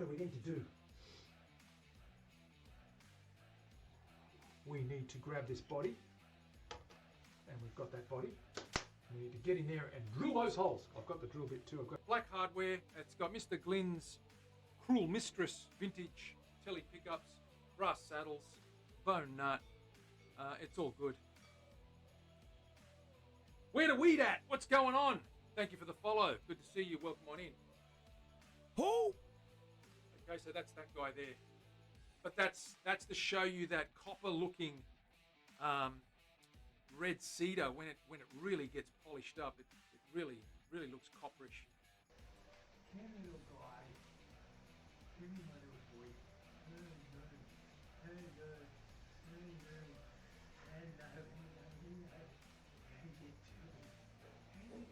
do we need to do? We need to grab this body, and we've got that body. We need to get in there and drill those holes. I've got the drill bit too. I've got black hardware. It's got Mr. Glynn's Cruel Mistress vintage telly pickups, brass saddles, bone nut. It's all good. Where the weed at? What's going on? Thank you for the follow. Good to see you. Welcome on in. Who? Okay, so that's that guy there. But that's to show you that copper-looking red cedar when it really gets polished up. It really looks copperish. Come here, little guy. Come here, my little boy. Hello. Hello. Hello. How you doing? How you doing? How you doing? Hey? Good boy.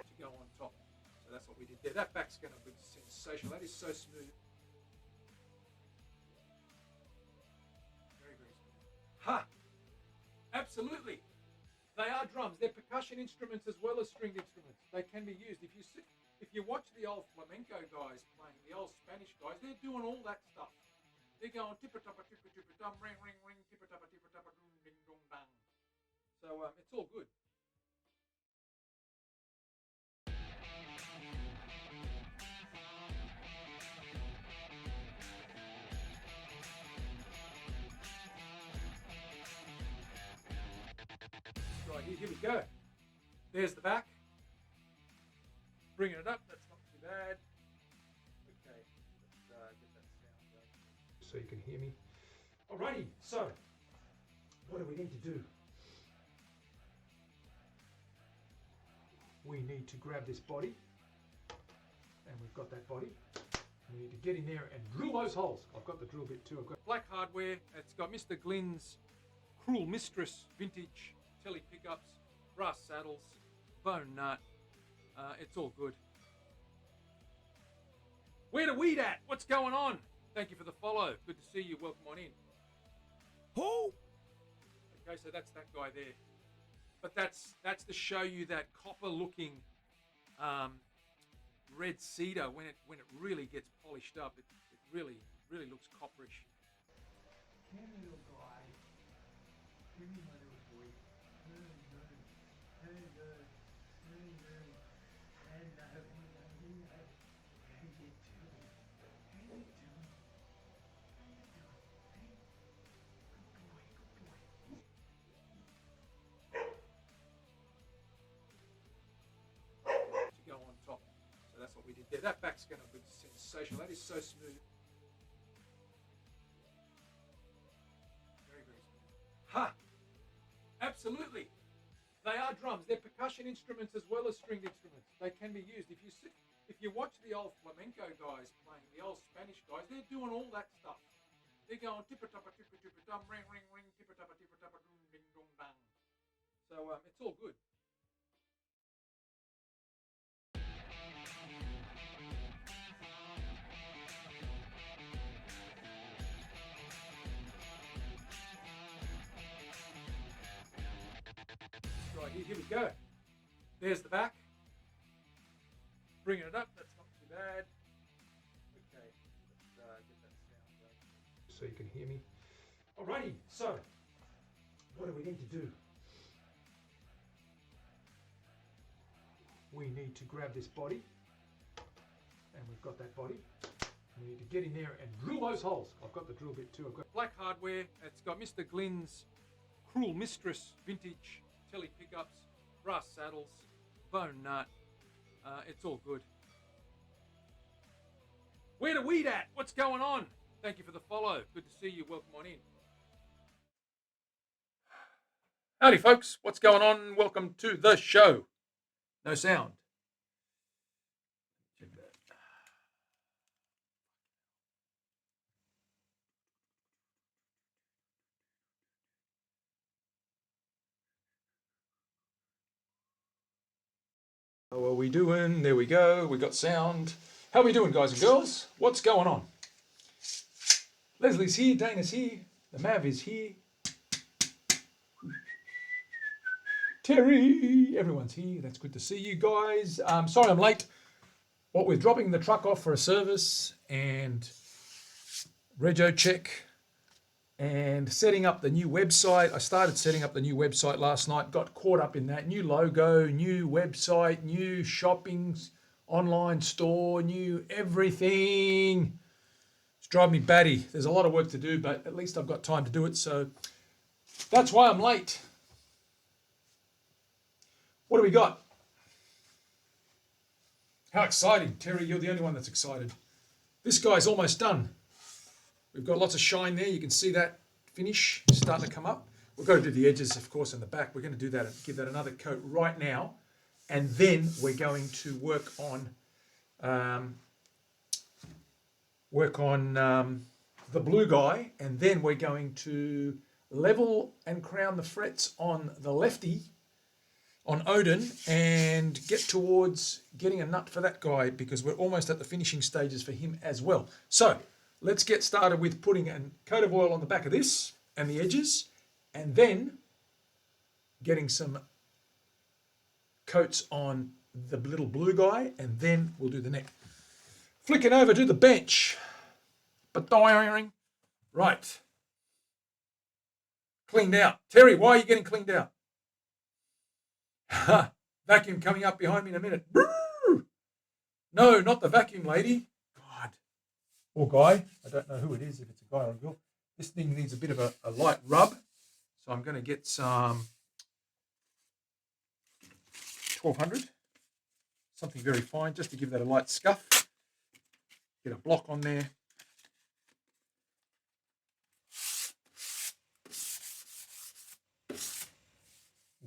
To go on top. So that's what we did there. That back's going to be sensational. That is so smooth. Very smooth. Ha! Absolutely. They are drums. They're percussion instruments as well as stringed instruments. They can be used. If you watch the old flamenco guys playing, the old Spanish guys, they're doing all that stuff. They're going tippa-toppa, tippa-tippa-dum, ring, ring, ring, tippa-toppa, tippa-toppa, dum, ding, dong, bang. So it's all good. Right, here we go. There's the back. Bringing it up, that's not too bad. Okay, let's get that sound going so you can hear me. Alrighty, so what do we need to do? We need to grab this body, and we've got that body. We need to get in there and drill those holes. I've got the drill bit too. I've got black hardware. It's got Mr. Glynn's Cruel Mistress vintage telly pickups, brass saddles, bone nut. It's all good. Where the weed at? What's going on? Thank you for the follow. Good to see you. Welcome on in. Who? Okay, so that's that guy there. But that's to show you that copper-looking red cedar when it really gets polished up. It really looks copperish. Come here, little guy. Come here, my little boy. Hello. Hello. Hello. How you doing? How you doing? How you doing? Hey? Good boy. To go on top. So that's what we did there. That back's going to be sensational. That is so smooth. Very smooth. Ha! Absolutely. They are drums. They're percussion instruments as well as stringed instruments. They can be used. If you watch the old flamenco guys playing, the old Spanish guys, they're doing all that stuff. They're going tippa-toppa, tippa-tippa-dum, ring, ring, ring, tippa-toppa, tippa-toppa, dum, ding, dong, bang. So it's all good. Right, here we go. There's the back. Bringing it up, that's not too bad. Okay, let's get that sound going so you can hear me. Alrighty, so what do we need to do? We need to grab this body, and we've got that body. We need to get in there and drill those holes. I've got the drill bit too. I've got black hardware. It's got Mr. Glynn's Cruel Mistress vintage telly pickups, brass saddles, bone nut. It's all good. Where the weed at? What's going on? Thank you for the follow. Good to see you. Welcome on in. Howdy, folks. What's going on? Welcome to the show. No sound. Check that. How are we doing? There we go. We got sound. How are we doing, guys and girls? What's going on? Leslie's here. Dana's here. The Mav is here. Terry, everyone's here. That's good to see you guys. Sorry I'm late. Well, we're dropping the truck off for a service and rego check and setting up the new website. I started setting up the new website last night, got caught up in that. New logo, new website, new shoppings, online store, new everything. It's driving me batty. There's a lot of work to do, but at least I've got time to do it. So that's why I'm late. What do we got? How exciting. Terry, you're the only one that's excited. This guy's almost done. We've got lots of shine there. You can see that finish starting to come up. We've got to do the edges, of course, in the back. We're going to do that and give that another coat right now. And then we're going to work on the blue guy. And then we're going to level and crown the frets on the lefty, on Odin, and get towards getting a nut for that guy because we're almost at the finishing stages for him as well. So let's get started with putting a coat of oil on the back of this and the edges, and then getting some coats on the little blue guy, and then we'll do the neck. Flicking over to the bench. Right. Cleaned out. Terry, why are you getting cleaned out? Vacuum coming up behind me in a minute. No, not the vacuum lady. God. Or guy. I don't know who it is, if it's a guy or a girl. This thing needs a bit of a light rub. So I'm going to get some 1200. Something very fine, just to give that a light scuff. Get a block on there.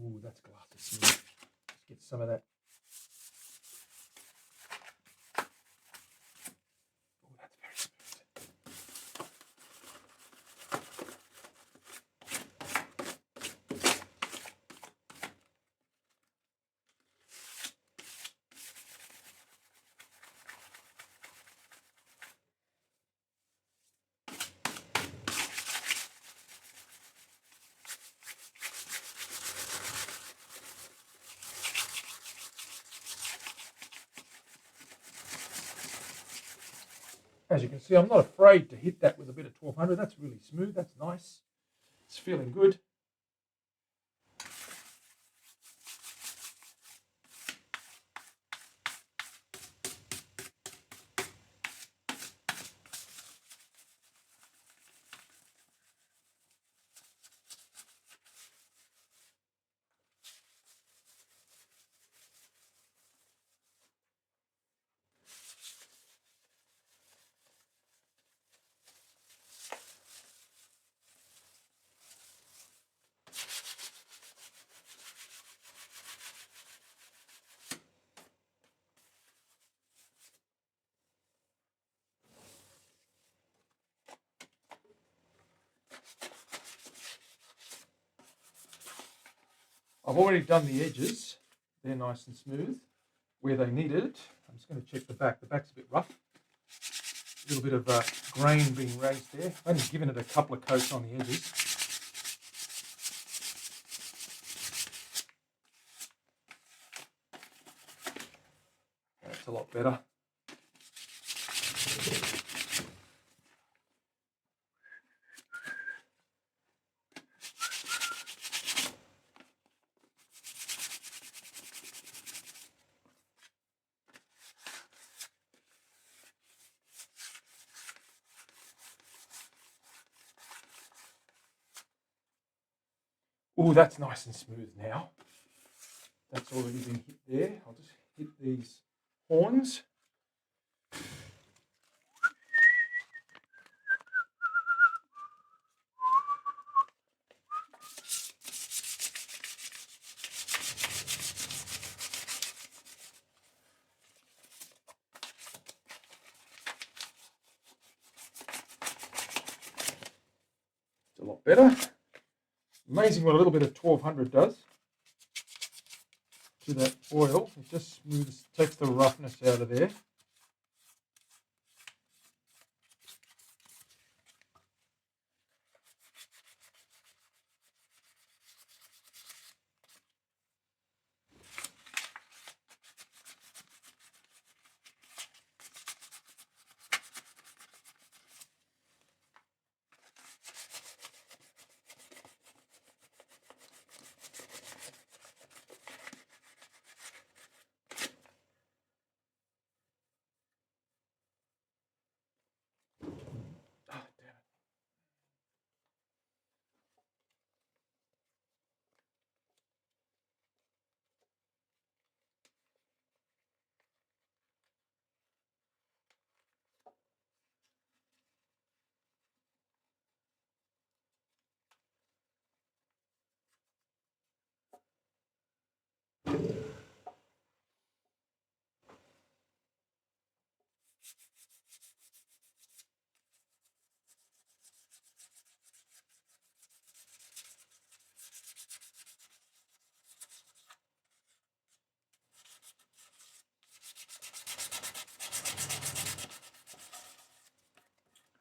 Ooh, that's glassy smooth. Let's get some of that. Oh, that's very smooth. As you can see, I'm not afraid to hit that with a bit of 1200. That's really smooth. That's nice. It's feeling good. I've already done the edges. They're nice and smooth where they needed it. I'm just going to check the back. The back's a bit rough. A little bit of grain being raised there. I've only given it a couple of coats on the edges. That's a lot better. Oh, that's nice and smooth now. That's already been hit there. I'll just hit these horns. It's a lot better. Amazing what a little bit of 1200 does to that oil. It just smooths, takes the roughness out of there.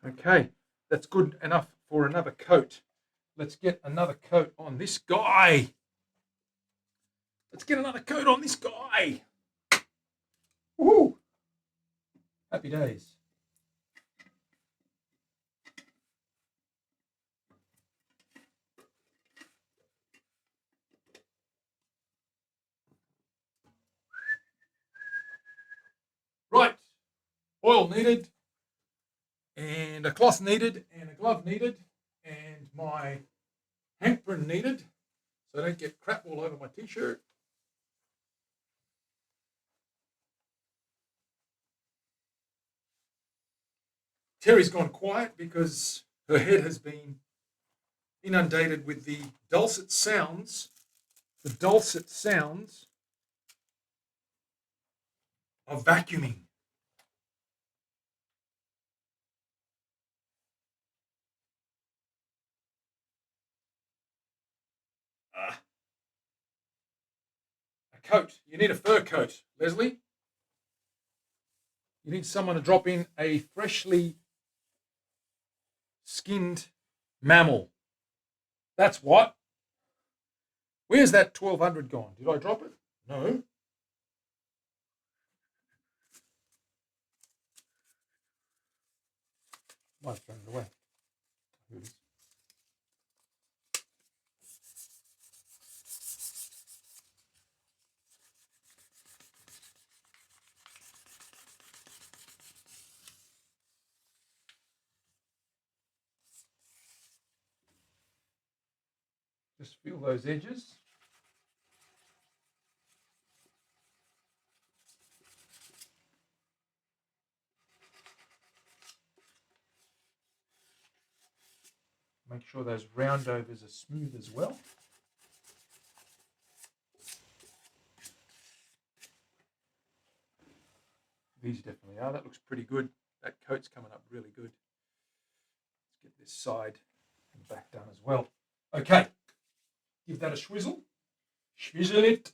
Okay, that's good enough for another coat. Let's get another coat on this guy. Let's get another coat on this guy. Woohoo! Happy days. Right, oil needed, and a cloth needed, and a glove needed, and my apron needed, so I don't get crap all over my t-shirt. Terry's gone quiet because her head has been inundated with the dulcet sounds of vacuuming. A coat. You need a fur coat, Leslie. You need someone to drop in a freshly skinned mammal. That's what. Where's that 1200 gone? Did I drop it? No. Might have thrown it away. Here it is. Just feel those edges. Make sure those roundovers are smooth as well. These definitely are. That looks pretty good. That coat's coming up really good. Let's get this side and back done as well. Okay. Give that a swizzle. Swizzle it.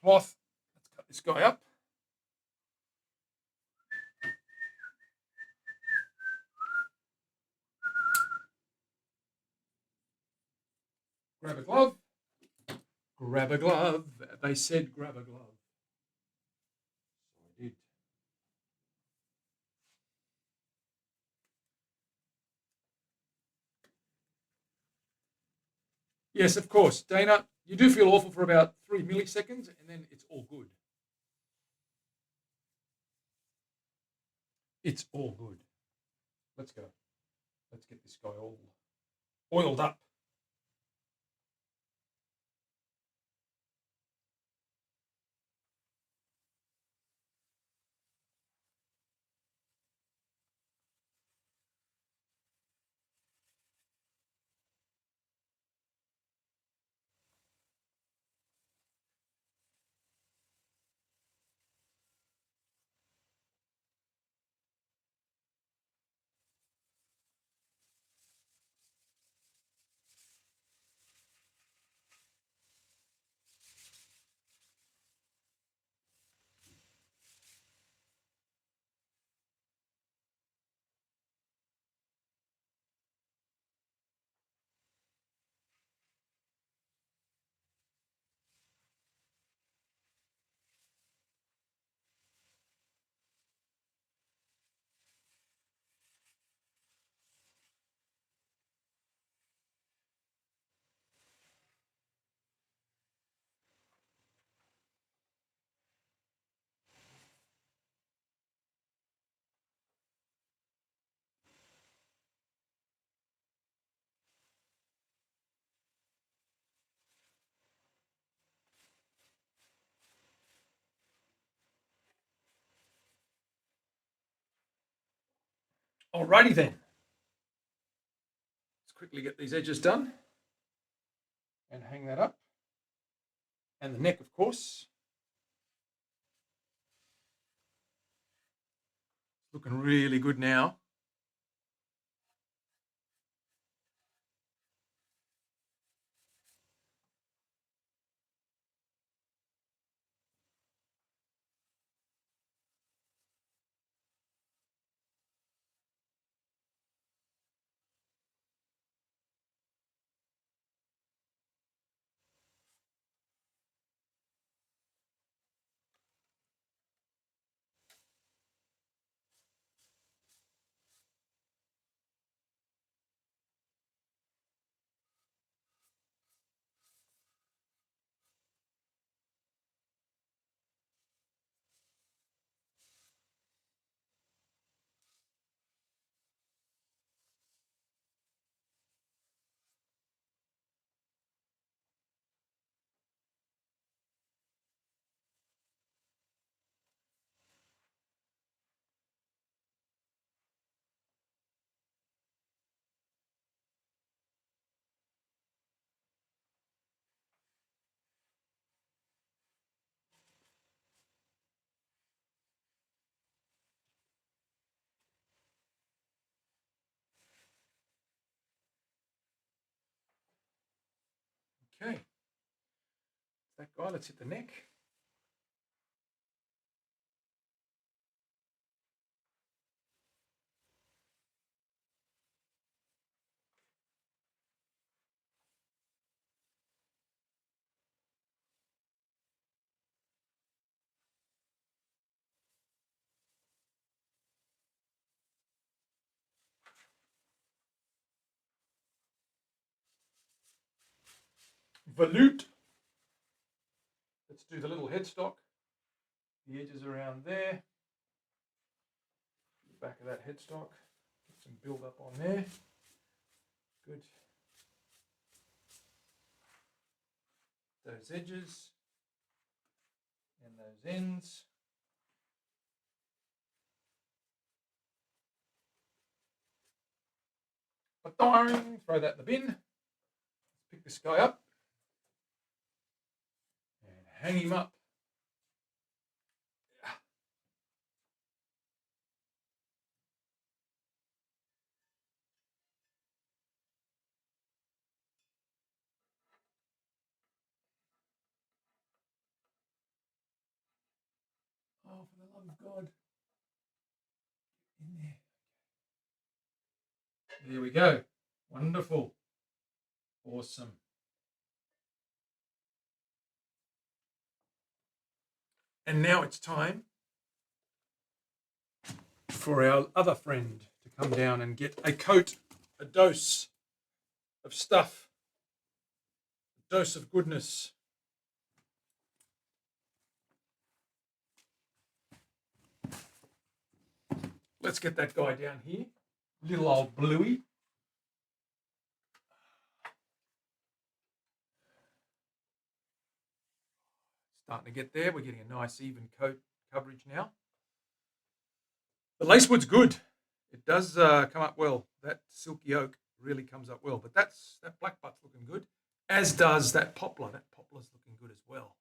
Cloth. Let's cut this guy up. Grab a glove. Grab a glove. They said grab a glove. So I did. Yes, of course. Dana, you do feel awful for about 3 milliseconds and then it's all good. It's all good. Let's go. Let's get this guy all oiled up. Alrighty then. Let's quickly get these edges done and hang that up. And the neck, of course. Looking really good now. Okay. That guy, let's hit the neck. Volute. Let's do the little headstock. The edges around there. The back of that headstock. Get some build up on there. Good. Those edges and those ends. Ba-dong! Throw that in the bin. Let's pick this guy up and hang him up. Oh, for the love of God. In there. There we go. Wonderful. Awesome. And now it's time for our other friend to come down and get a coat, a dose of stuff, a dose of goodness. Let's get that guy down here. Little old Bluey. Starting to get there. We're getting a nice even coat coverage now. The lacewood's good. It does come up well. That silky oak really comes up well. But that blackbutt's looking good, as does that poplar. That poplar's looking good as well.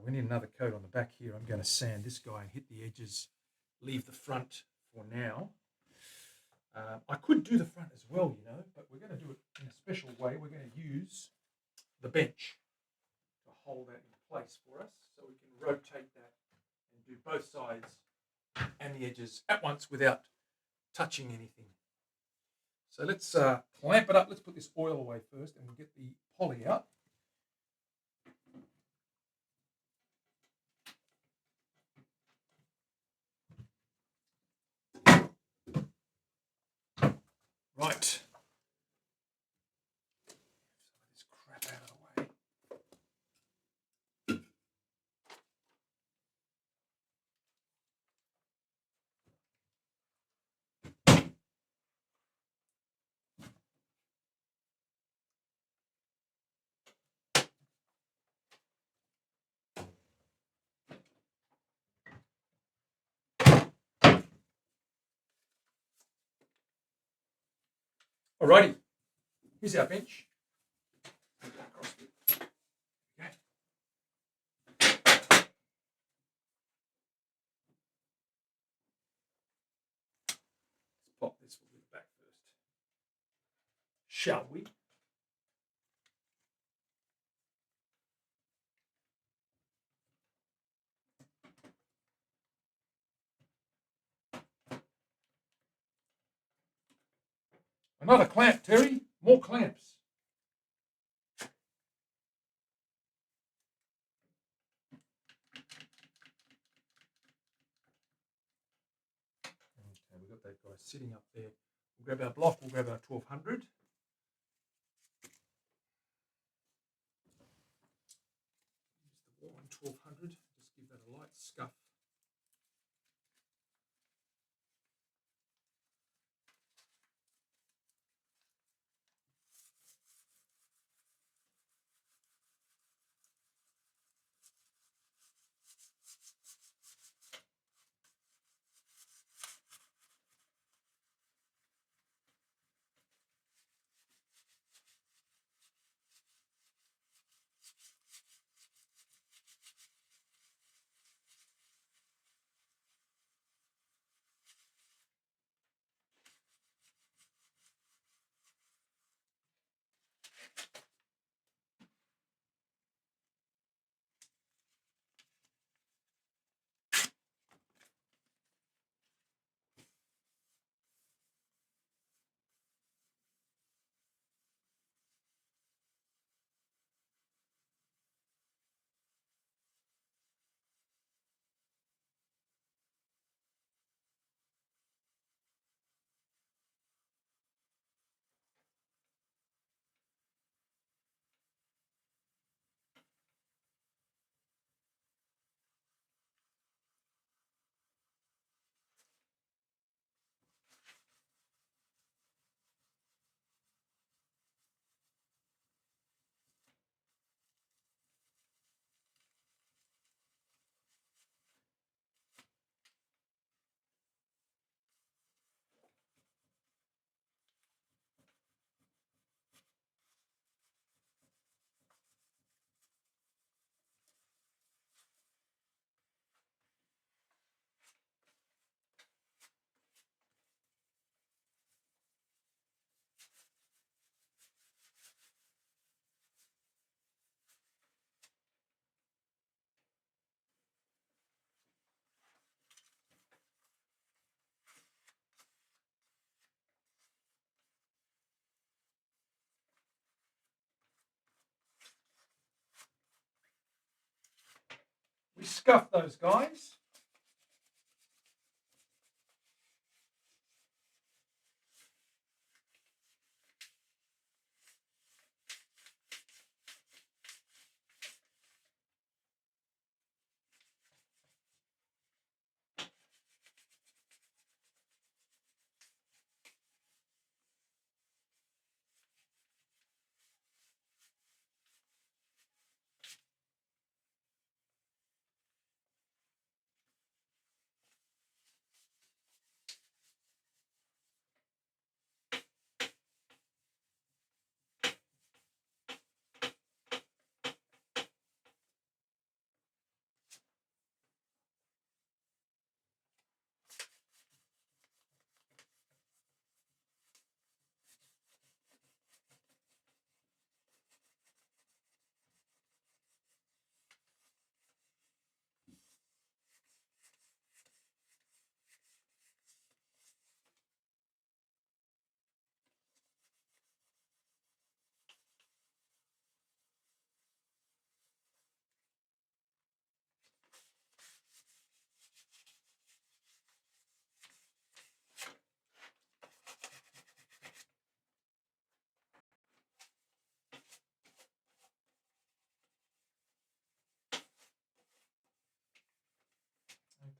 We need another coat on the back here. I'm going to sand this guy and hit the edges. Leave the front for now. I could do the front as well, you know, but we're going to do it in a special way. We're going to use the bench to hold that in place for us, so we can rotate that and do both sides and the edges at once without touching anything. So let's clamp it up. Let's put this oil away first, and we'll get the poly out. Right. Some of this crap out of the way. Alrighty, here's our bench. Okay. Let's pop this with the back first. Shall we? Another clamp, Terry. More clamps. Okay, we've got that guy sitting up there. We'll grab our block. We'll grab our 1200. Use the worn 1200. Just give that a light scuff. scuff those guys.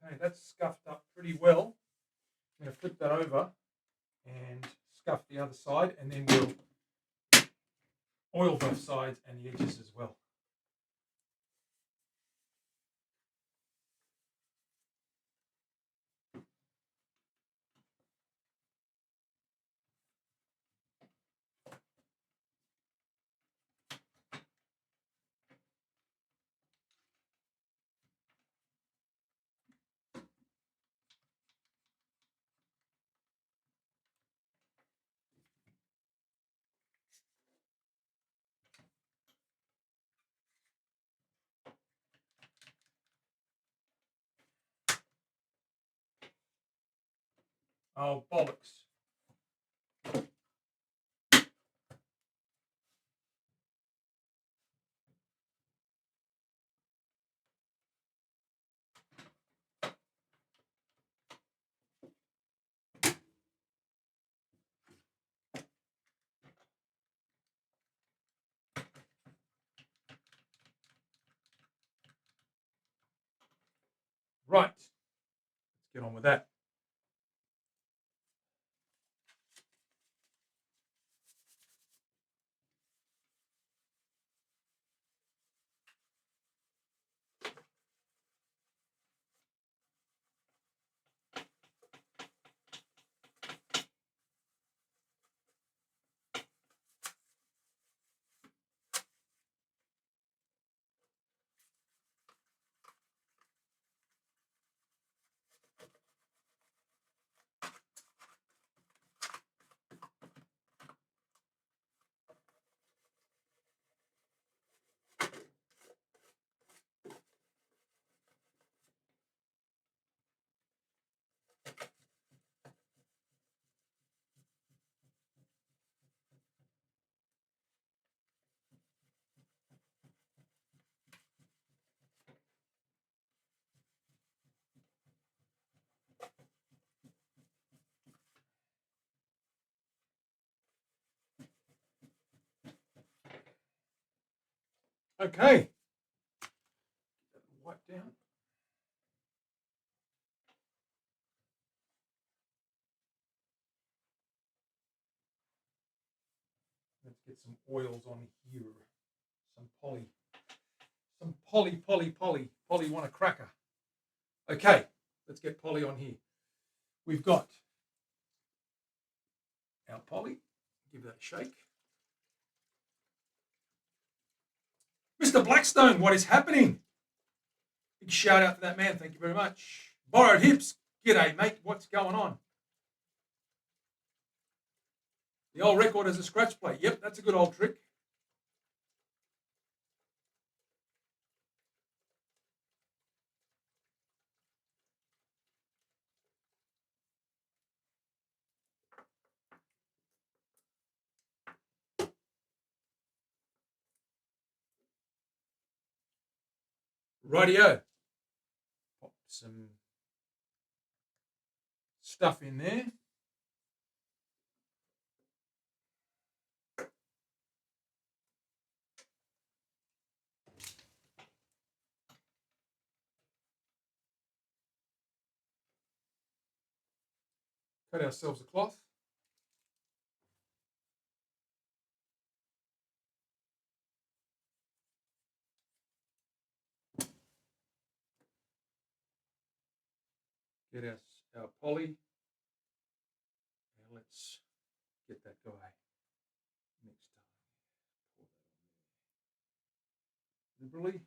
Okay, that's scuffed up pretty well. I'm going to flip that over and scuff the other side, and then we'll oil both sides and the edges as well. Oh, bollocks. Right, let's get on with that. Okay. Wipe down. Let's get some oils on here. Some poly. Some poly want a cracker. Okay, let's get poly on here. We've got our poly. Give that a shake. Mr. Blackstone, what is happening? Big shout out to that man. Thank you very much. Borrowed Hips. G'day, mate. What's going on? The old record as a scratch plate. Yep, that's a good old trick. Rightio. some stuff in there. Cut ourselves a cloth. Get our poly. Now let's get that guy next time. Pour that on there. Liberally.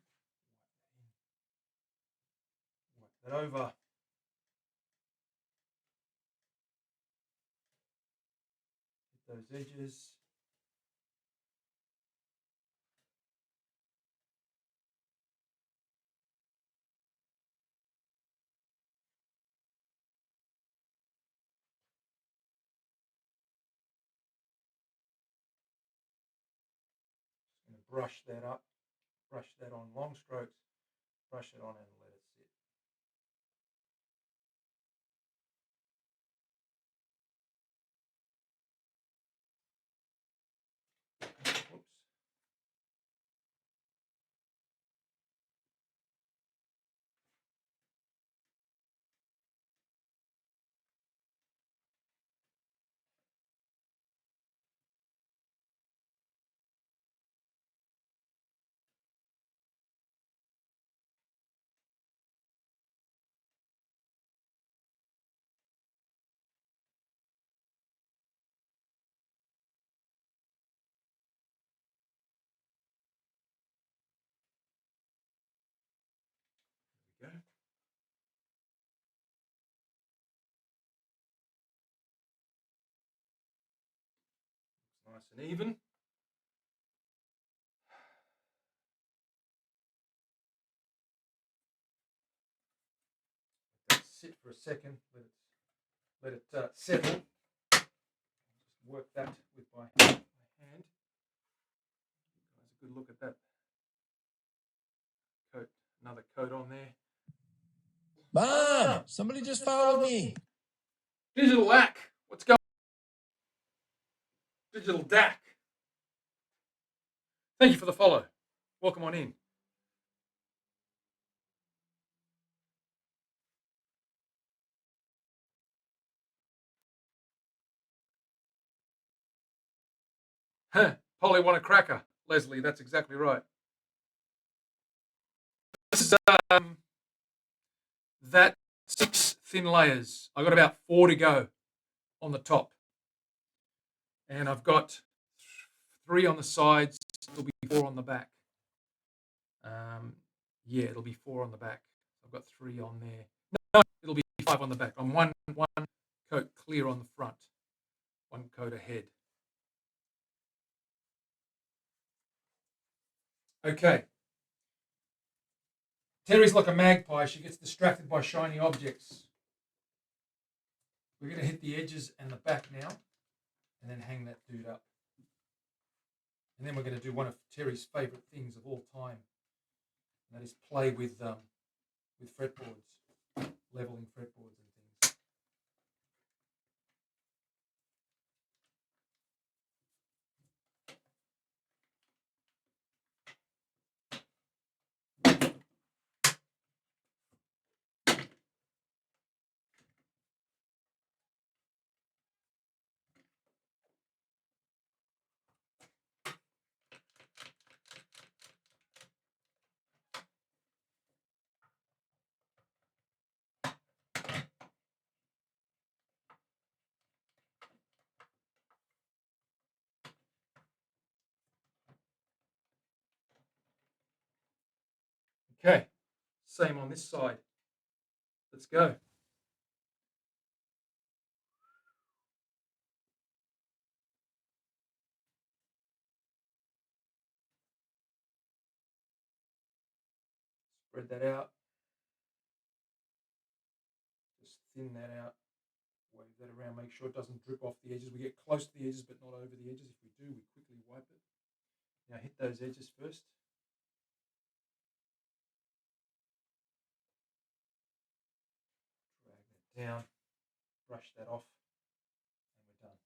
Wipe that over. Get those edges. Just going to brush that up. Brush that on long strokes. Brush it on and let it sit. Whoops. There we go. Looks nice and even. Let that sit for a second. Let it settle. Just work that with my hand. Give you guys a good look at that coat. Another coat on there. Mom, somebody just followed me. Digital lack. What's going on? Digital DAC. Thank you for the follow. Welcome on in. Huh. Polly want a cracker. Leslie, that's exactly right. This is that 6 thin layers. I've got about 4 to go on the top. And I've got 3 on the sides. There'll be 4 on the back. Yeah, it'll be 4 on the back. I've got 3 on there. No, it'll be 5 on the back. I'm one coat clear on the front. 1 coat ahead. Okay. Terry's like a magpie. She gets distracted by shiny objects. We're going to hit the edges and the back now, and then hang that dude up. And then we're going to do one of Terry's favourite things of all time, and that is play with fretboards, leveling fretboards and things. Okay, same on this side. Let's go. Spread that out. Just thin that out. Wave that around. Make sure it doesn't drip off the edges. We get close to the edges, but not over the edges. If we do, we quickly wipe it. Now hit those edges first. down, brush that off, and we're done.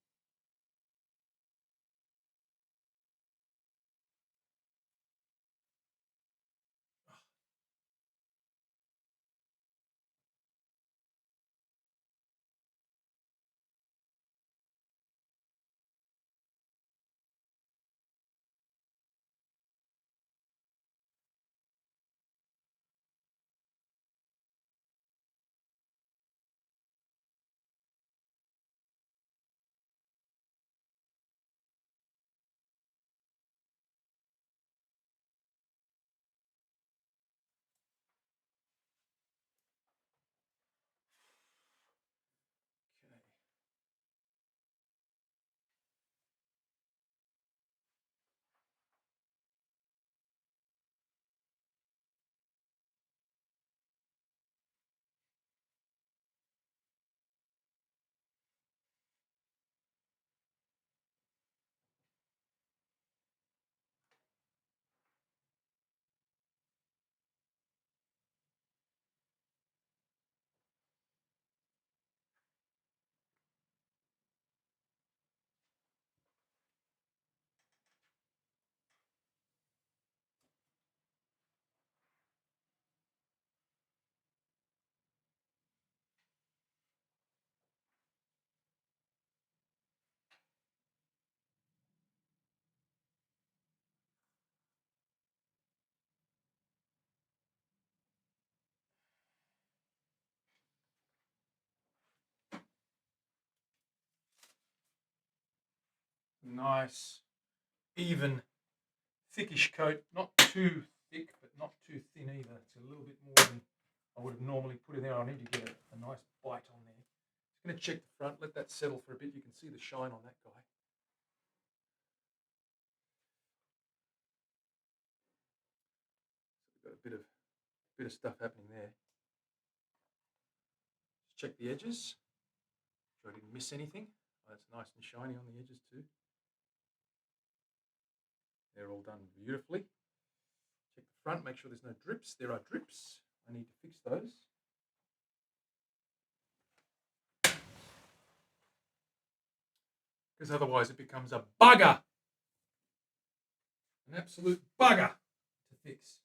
Okay. Nice, even, thickish coat. Not too thick, but not too thin either. It's a little bit more than I would have normally put in there. I need to get a nice bite on there. Just going to check the front, let that settle for a bit. You can see the shine on that guy. So we've got a bit of stuff happening there. Just check the edges. Sure I didn't miss anything. Oh, that's nice and shiny on the edges too. They're all done beautifully. Check the front, make sure there's no drips. There are drips. I need to fix those. Because otherwise it becomes a bugger. An absolute bugger to fix.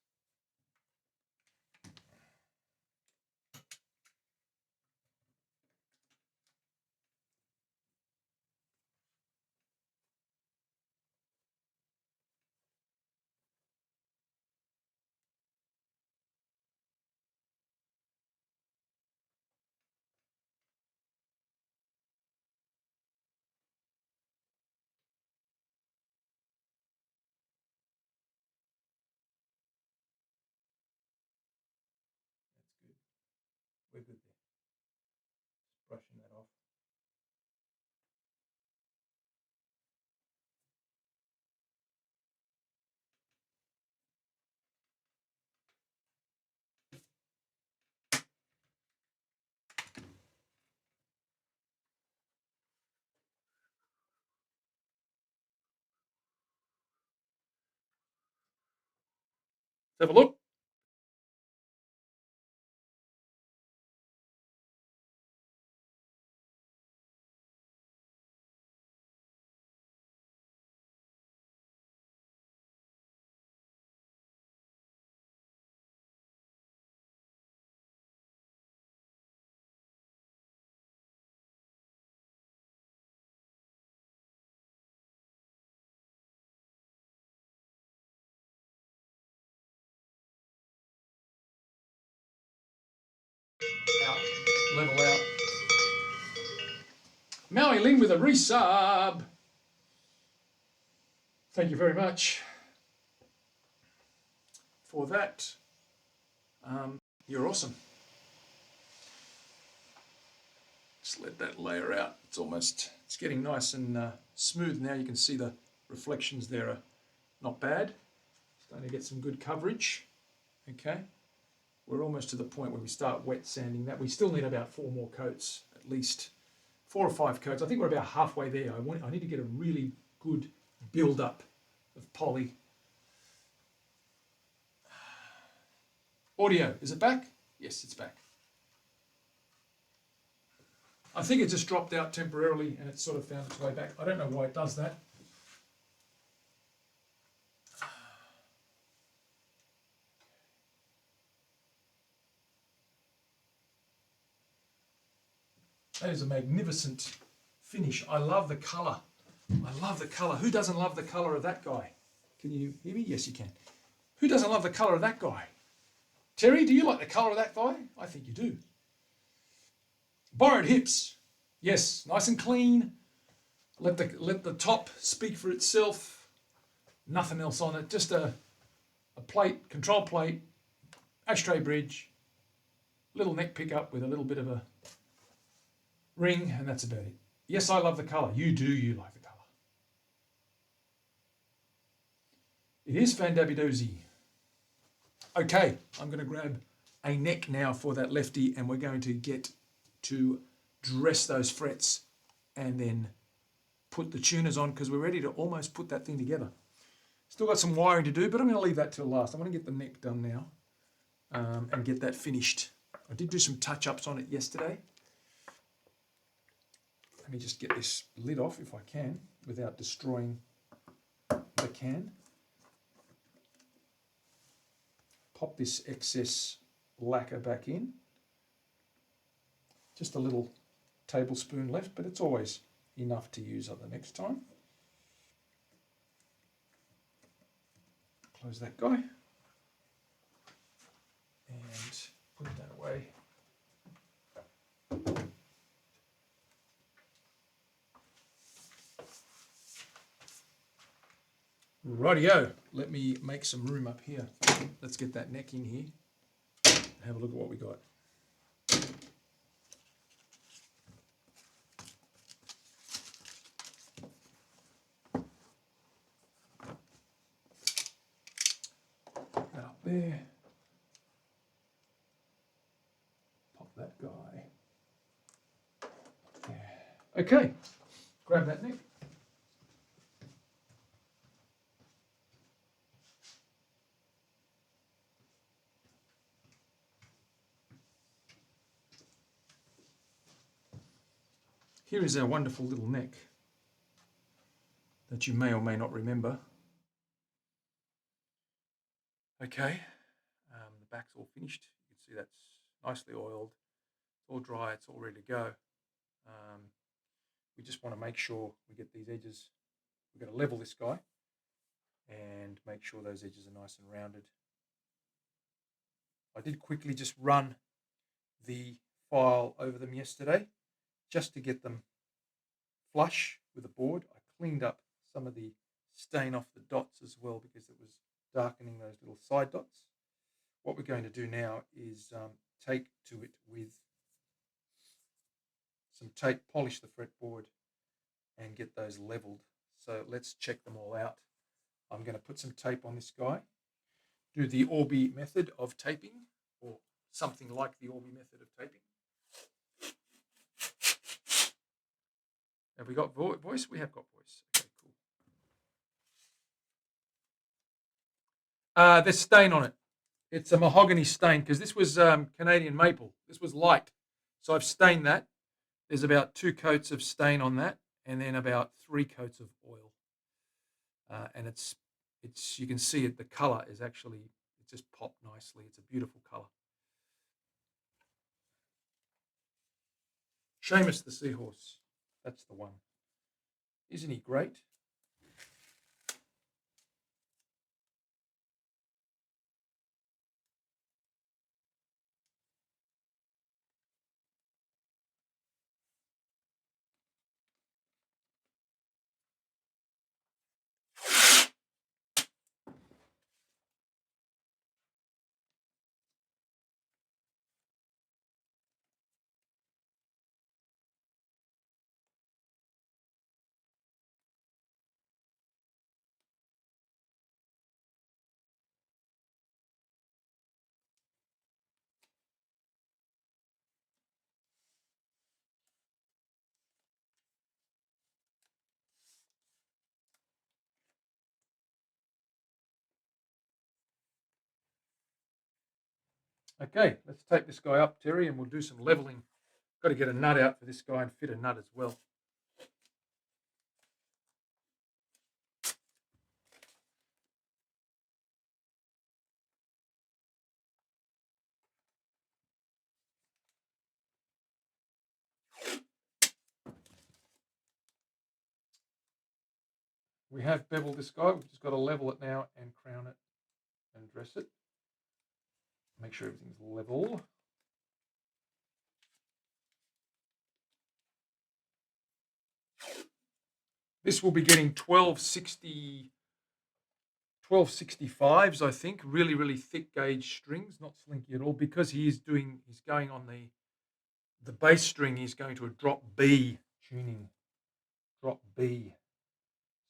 That's good. We're good there. Just brushing that off. Let's have a look. Out. Level out. Maui Ling with a resub. Thank you very much for that. You're awesome. Just let that layer out. It's getting nice and smooth now. You can see the reflections there are not bad. Starting to get some good coverage. Okay. We're almost to the point where we start wet sanding that. We still need about 4 more coats, at least 4 or 5 coats. I think we're about halfway there. I need to get a really good build up of poly. Audio, is it back? Yes, it's back. I think it just dropped out temporarily and it sort of found its way back. I don't know why it does that. That is a magnificent finish. I love the colour. I love the colour. Who doesn't love the colour of that guy? Can you hear me? Yes, you can. Who doesn't love the colour of that guy? Terry, do you like the colour of that guy? I think you do. Borrowed hips. Yes, nice and clean. Let the top speak for itself. Nothing else on it. Just a plate, control plate, ashtray bridge, little neck pickup with a little bit of a ring, and that's about it. Yes, I love the colour. You do, you like the colour. It is Fandabidoozy. Okay, I'm going to grab a neck now for that lefty, and we're going to get to dress those frets and then put the tuners on because we're ready to almost put that thing together. Still got some wiring to do, but I'm going to leave that till last. I'm going to get the neck done now and get that finished. I did do some touch-ups on it yesterday. Let me just get this lid off if I can without destroying the can. Pop this excess lacquer back in. Just a little tablespoon left, but it's always enough to use up the next time. Close that guy and put that away. Rightio, let me make some room up here. Let's get that neck in here and have a look at what we got. Put that up there. Pop that guy. Yeah. Okay, grab that neck. Here is our wonderful little neck that you may or may not remember. Okay, the back's all finished. You can see that's nicely oiled. It's all dry, it's all ready to go. We just want to make sure we get these edges. We're going to level this guy and make sure those edges are nice and rounded. I did quickly just run the file over them yesterday just to get them flush with the board. I cleaned up some of the stain off the dots as well because it was darkening those little side dots. What we're going to do now is take to it with some tape, polish the fretboard and get those leveled. So let's check them all out. I'm going to put some tape on this guy, do the Orbi method of taping, or something like the Orbi method of taping. Have we got voice? We have got voice. Okay, cool. There's stain on it. It's a mahogany stain because this was Canadian maple. This was light. So I've stained that. There's about 2 coats of stain on that and then about 3 coats of oil. And it's you can see it, the color is actually, it just popped nicely. It's a beautiful color. Seamus the seahorse. That's the one. Isn't he great? Okay, let's take this guy up, Terry, and we'll do some leveling Got to get a nut out for this guy and fit a nut as well. We have beveled this guy. We've just got to level it now and crown it and dress it. Make sure everything's level. This will be getting 1265s, I think. Really, really thick gauge strings, not slinky at all, because he's going on the bass string. He's going to a drop B tuning, drop B.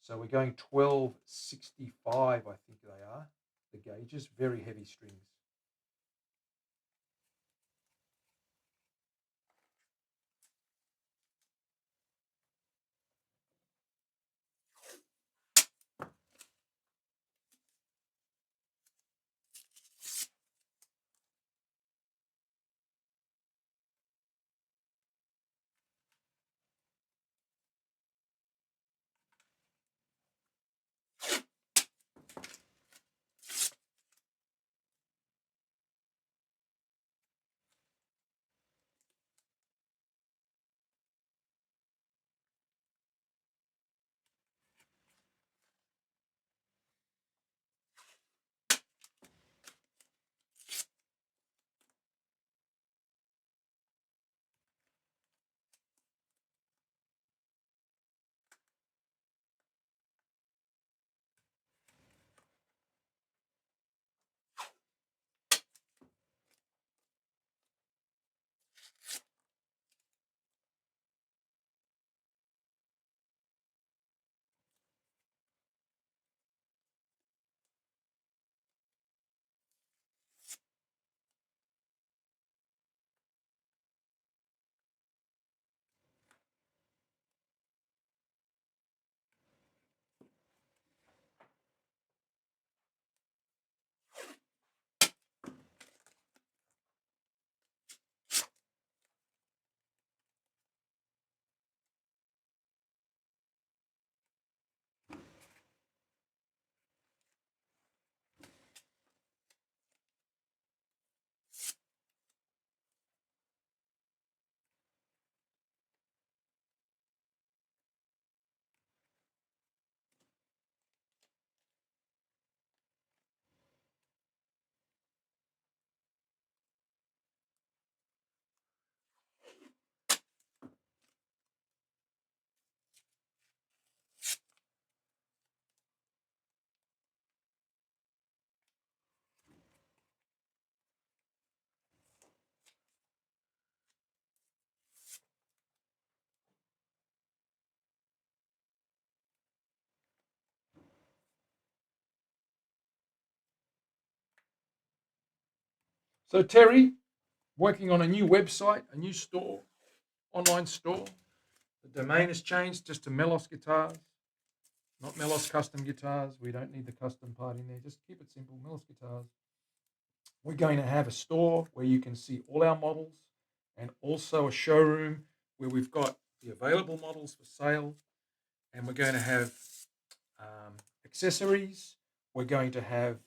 So we're going 1265, I think they are, the gauges, very heavy strings. So Terry, working on a new website, a new store, online store. The domain has changed just to Melos Guitars, not Melos Custom Guitars. We don't need the custom part in there. Just keep it simple, Melos Guitars. We're going to have a store where you can see all our models and also a showroom where we've got the available models for sale. And we're going to have accessories. We're going to have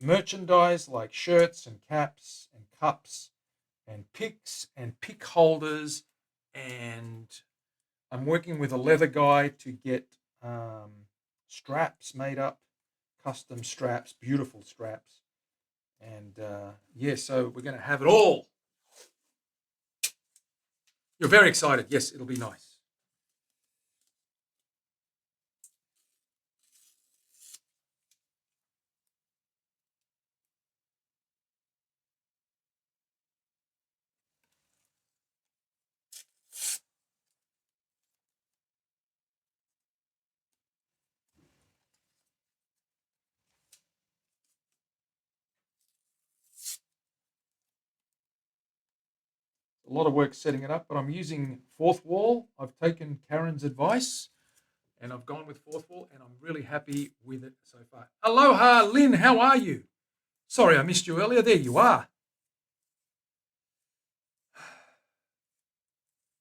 merchandise like shirts and caps and cups and picks and pick holders. And I'm working with a leather guy to get straps made up, custom straps, beautiful straps. And yeah, so we're going to have it all. You're very excited. Yes, it'll be nice. A lot of work setting it up, but I'm using fourth wall. I've taken Karen's advice and I've gone with fourth wall and I'm really happy with it so far. Aloha, Lynn, how are you? Sorry, I missed you earlier. There you are.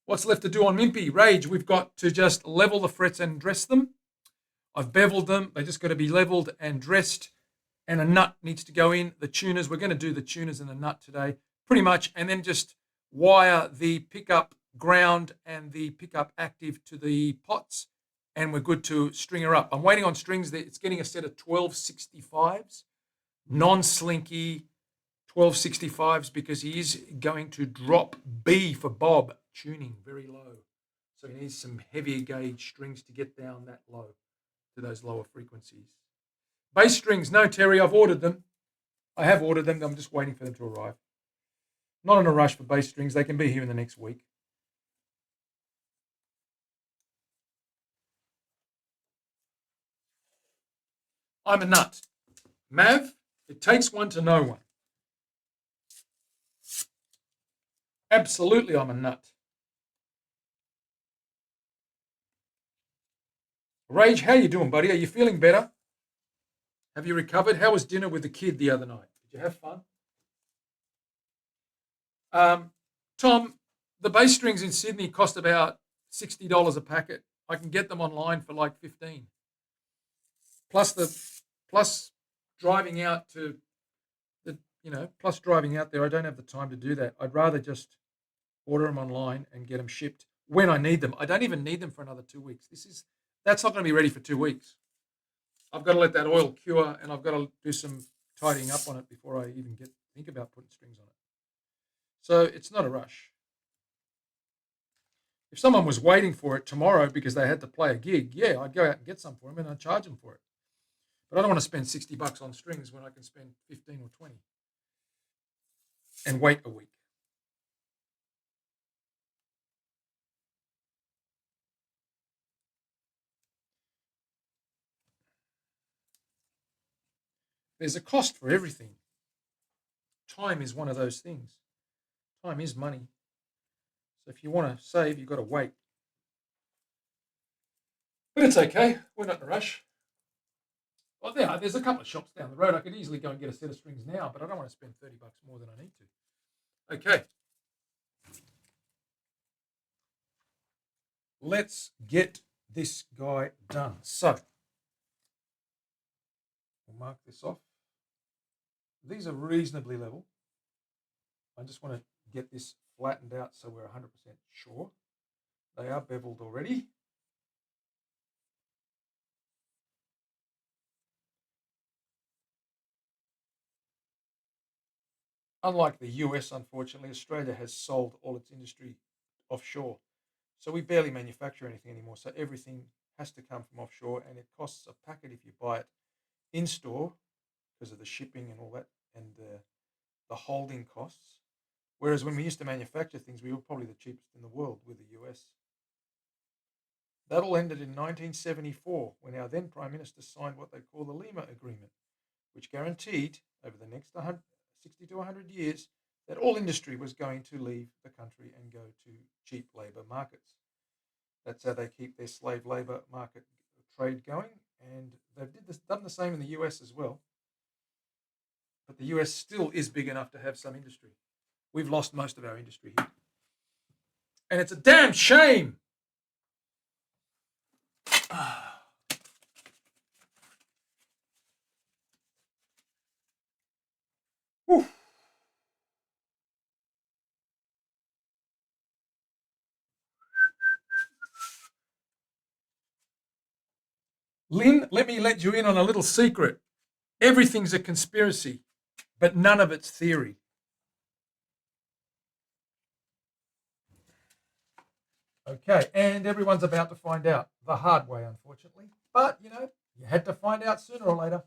What's left to do on Mimpy? Rage, we've got to just level the frets and dress them. I've beveled them. They just got to be leveled and dressed. And a nut needs to go in. The tuners, we're going to do the tuners and the nut today, pretty much. And then just wire the pickup ground and the pickup active to the pots. And we're good to string her up. I'm waiting on strings. It's getting a set of 1265s, non-slinky 1265s, because he is going to drop B for Bob tuning very low. So he needs some heavier gauge strings to get down that low to those lower frequencies. Bass strings, no, Terry, I've ordered them. I have ordered them. I'm just waiting for them to arrive. Not in a rush for bass strings. They can be here in the next week. I'm a nut. Mav, it takes one to know one. Absolutely, I'm a nut. Rage, how you doing, buddy? Are you feeling better? Have you recovered? How was dinner with the kid the other night? Did you have fun? Tom, the bass strings in Sydney cost about $60 a packet. I can get them online for like $15. Plus driving out to plus driving out there. I don't have the time to do that. I'd rather just order them online and get them shipped when I need them. I don't even need them for another 2 weeks. That's not going to be ready for 2 weeks. I've got to let that oil cure, and I've got to do some tidying up on it before I even think about putting strings on it. So it's not a rush. If someone was waiting for it tomorrow because they had to play a gig, yeah, I'd go out and get some for them and I'd charge them for it. But I don't want to spend $60 on strings when I can spend 15 or 20 and wait a week. There's a cost for everything. Time is one of those things. Time is money. So if you want to save, you've got to wait. But it's okay. We're not in a rush. Well, there's a couple of shops down the road. I could easily go and get a set of strings now, but I don't want to spend $30 more than I need to. Okay. Let's get this guy done. So we'll mark this off. These are reasonably level. I just want to get this flattened out so we're 100% sure. They are beveled already. Unlike the US, unfortunately, Australia has sold all its industry offshore. So we barely manufacture anything anymore. So everything has to come from offshore, and it costs a packet if you buy it in store because of the shipping and all that and the holding costs. Whereas when we used to manufacture things, we were probably the cheapest in the world with the US. That all ended in 1974 when our then Prime Minister signed what they call the Lima Agreement, which guaranteed over the next 60 to 100 years that all industry was going to leave the country and go to cheap labour markets. That's how they keep their slave labour market trade going, and they've done the same in the US as well. But the US still is big enough to have some industry. We've lost most of our industry here. And it's a damn shame. Whew. Lynn, let me let you in on a little secret. Everything's a conspiracy, but none of it's theory. Okay, and everyone's about to find out the hard way, unfortunately. But, you had to find out sooner or later.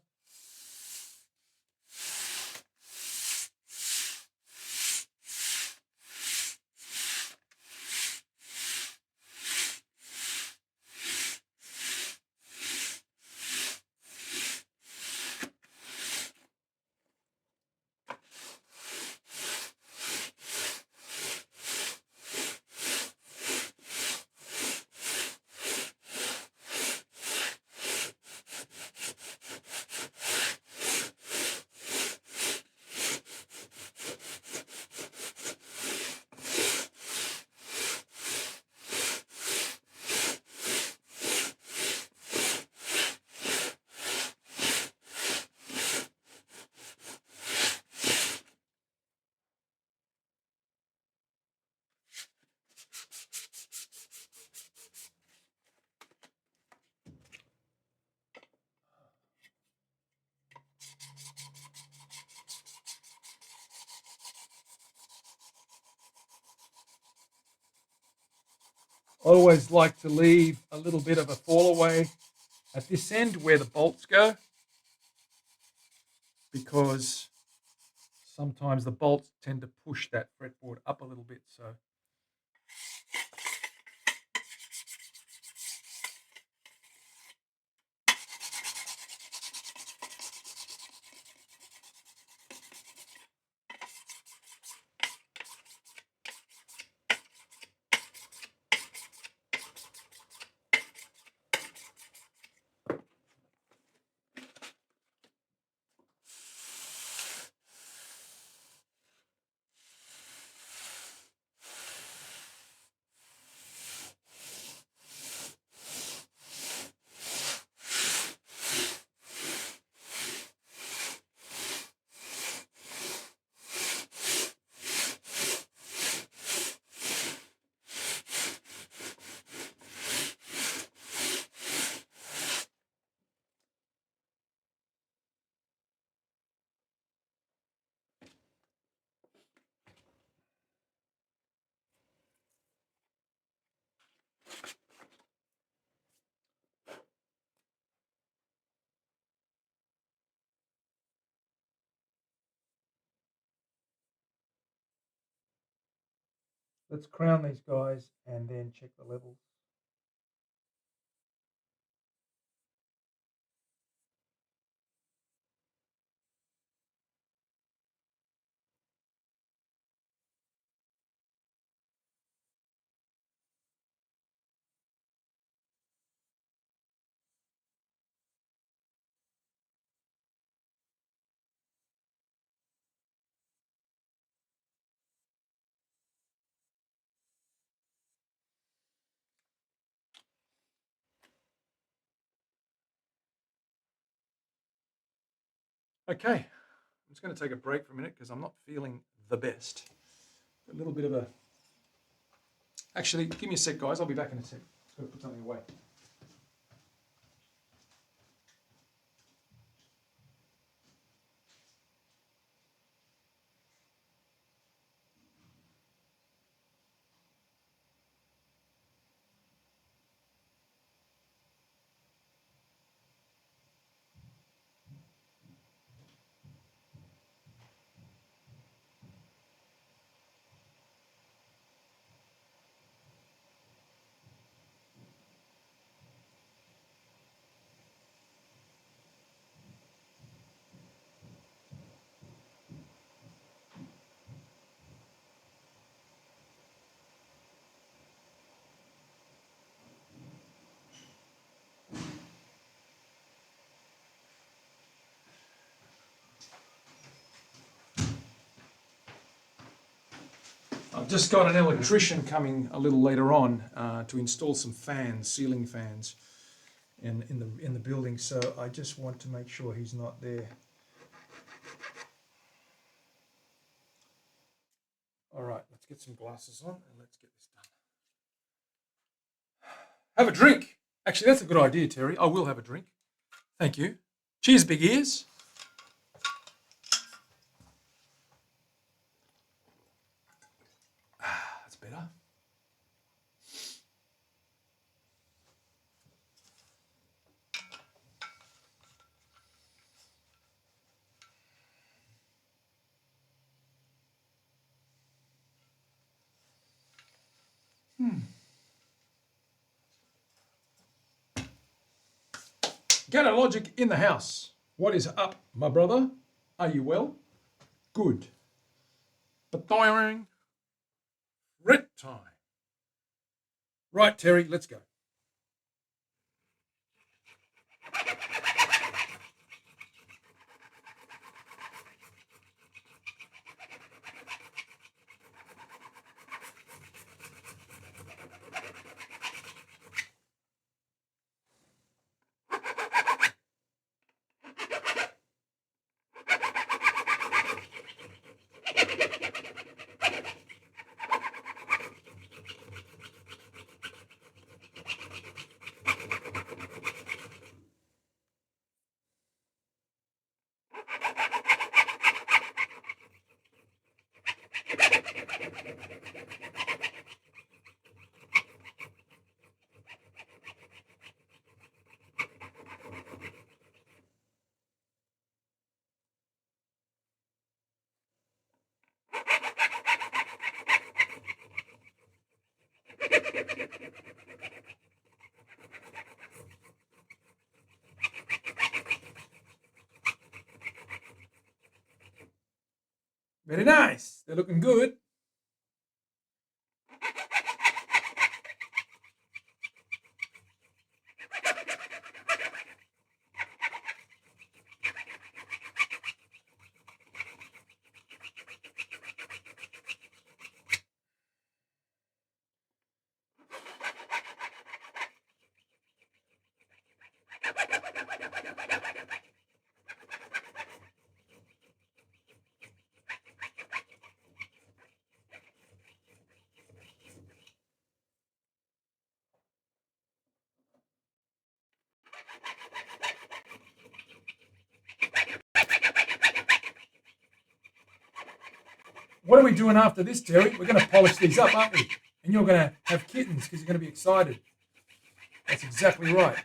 I always like to leave a little bit of a fall away at this end where the bolts go, because sometimes the bolts tend to push that fretboard up a little bit. So let's crown these guys and then check the levels. Okay, I'm just going to take a break for a minute because I'm not feeling the best. A little bit of a... Actually, give me a sec, guys. I'll be back in a sec. Just got to put something away. I've just got an electrician coming a little later on to install some fans, ceiling fans, in the building. So I just want to make sure he's not there. All right, let's get some glasses on and let's get this done. Have a drink. Actually, that's a good idea, Terry. I will have a drink. Thank you. Cheers, big ears. That's better. Gather Logic in the house. What is up, my brother? Are you well? Good. But red time. Right, Terry, let's go. Very nice. They're looking good. What are we doing after this, Terry? We're going to polish these up, aren't we? And you're going to have kittens because you're going to be excited. That's exactly right.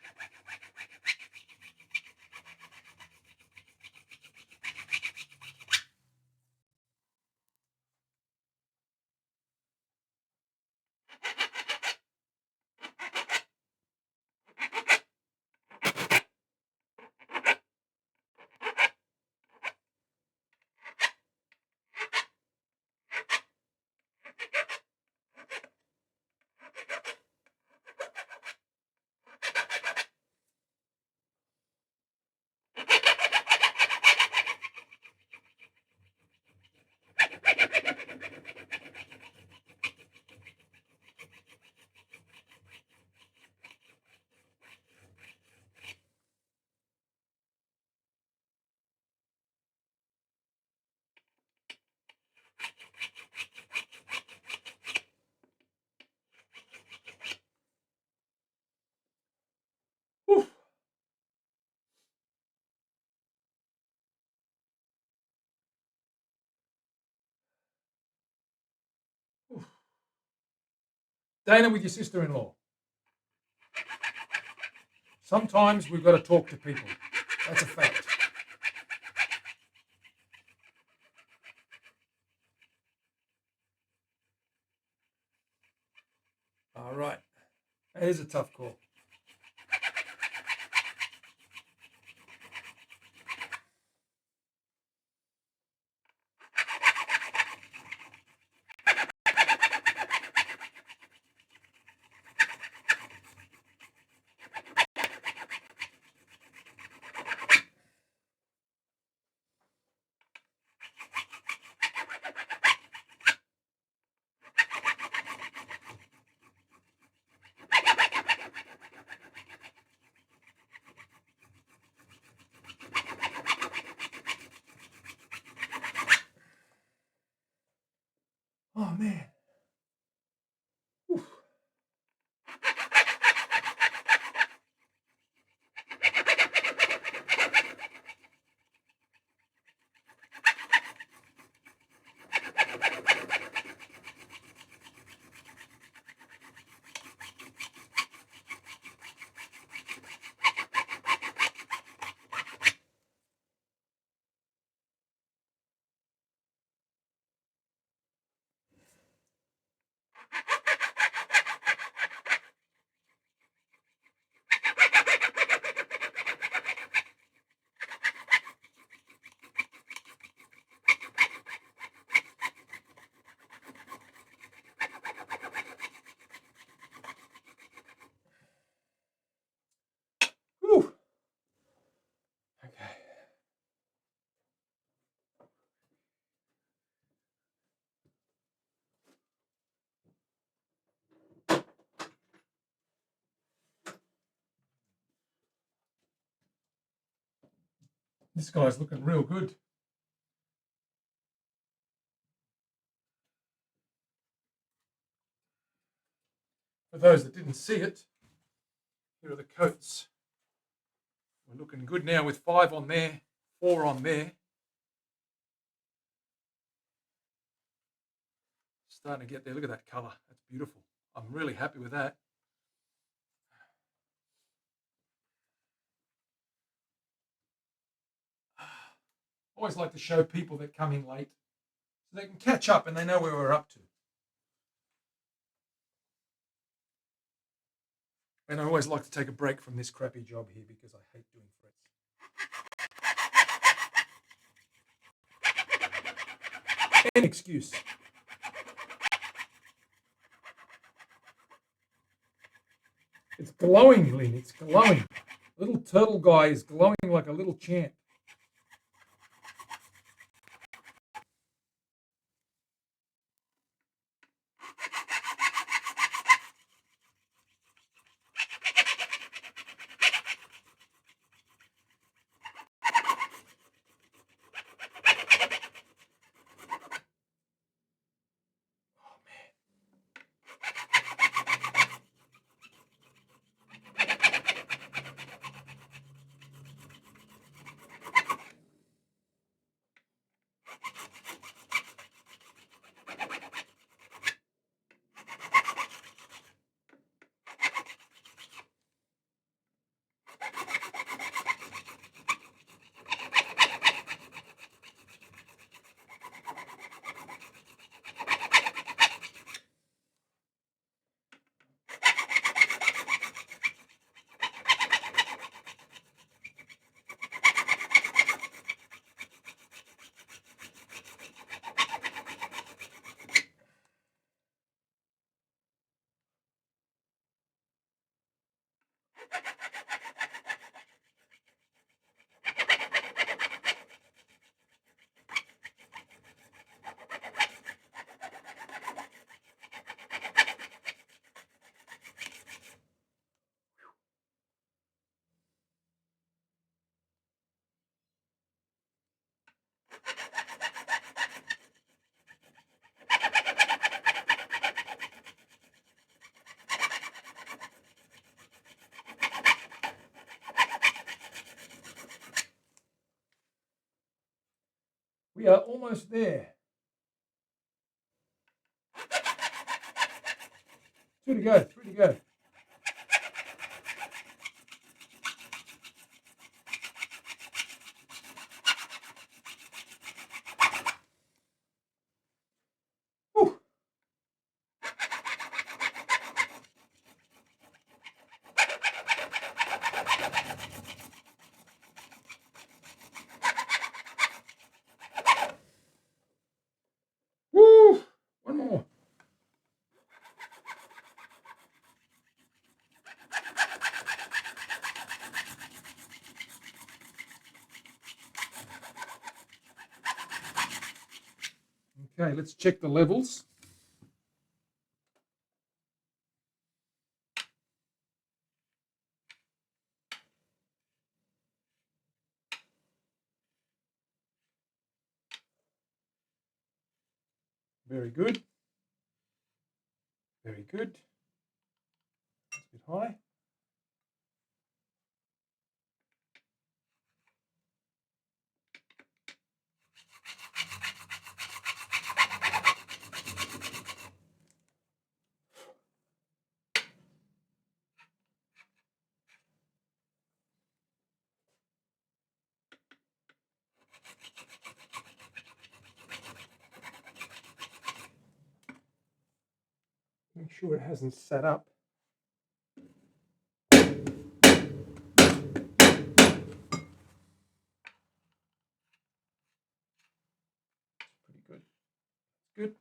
Oof. Oof. Dana with your sister-in-law. Sometimes we've got to talk to people. That's a fact. All right. That is a tough call. Oh, man. Oof. Whew. Okay. This guy's looking real good. For those that didn't see it, here are the coats. We're looking good now with 5 on there, 4 on there. Starting to get there. Look at that colour. That's beautiful. I'm really happy with that. Always like to show people that come in late so they can catch up and they know where we're up to. And I always like to take a break from this crappy job here because I hate doing frets. An excuse. It's glowing, Lynn. It's glowing. Little turtle guy is glowing like a little champ. We are almost there. 2 to go, 3 to go. Whew. Woo! One more. Okay, let's check the levels. Very good. Very good. That's a bit high. Make sure it hasn't set up. Pretty good. Good.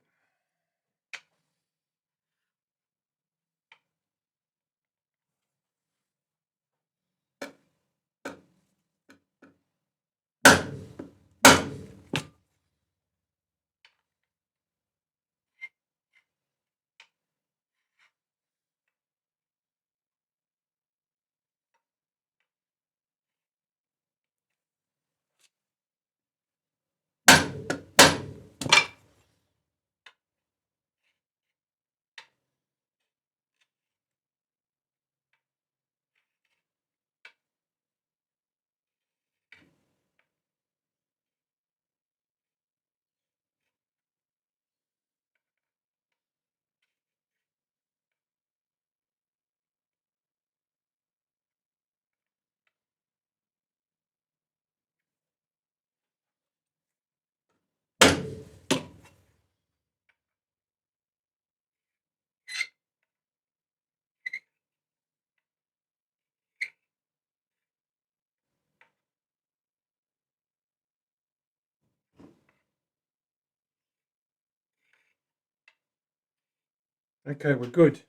Okay, we're good.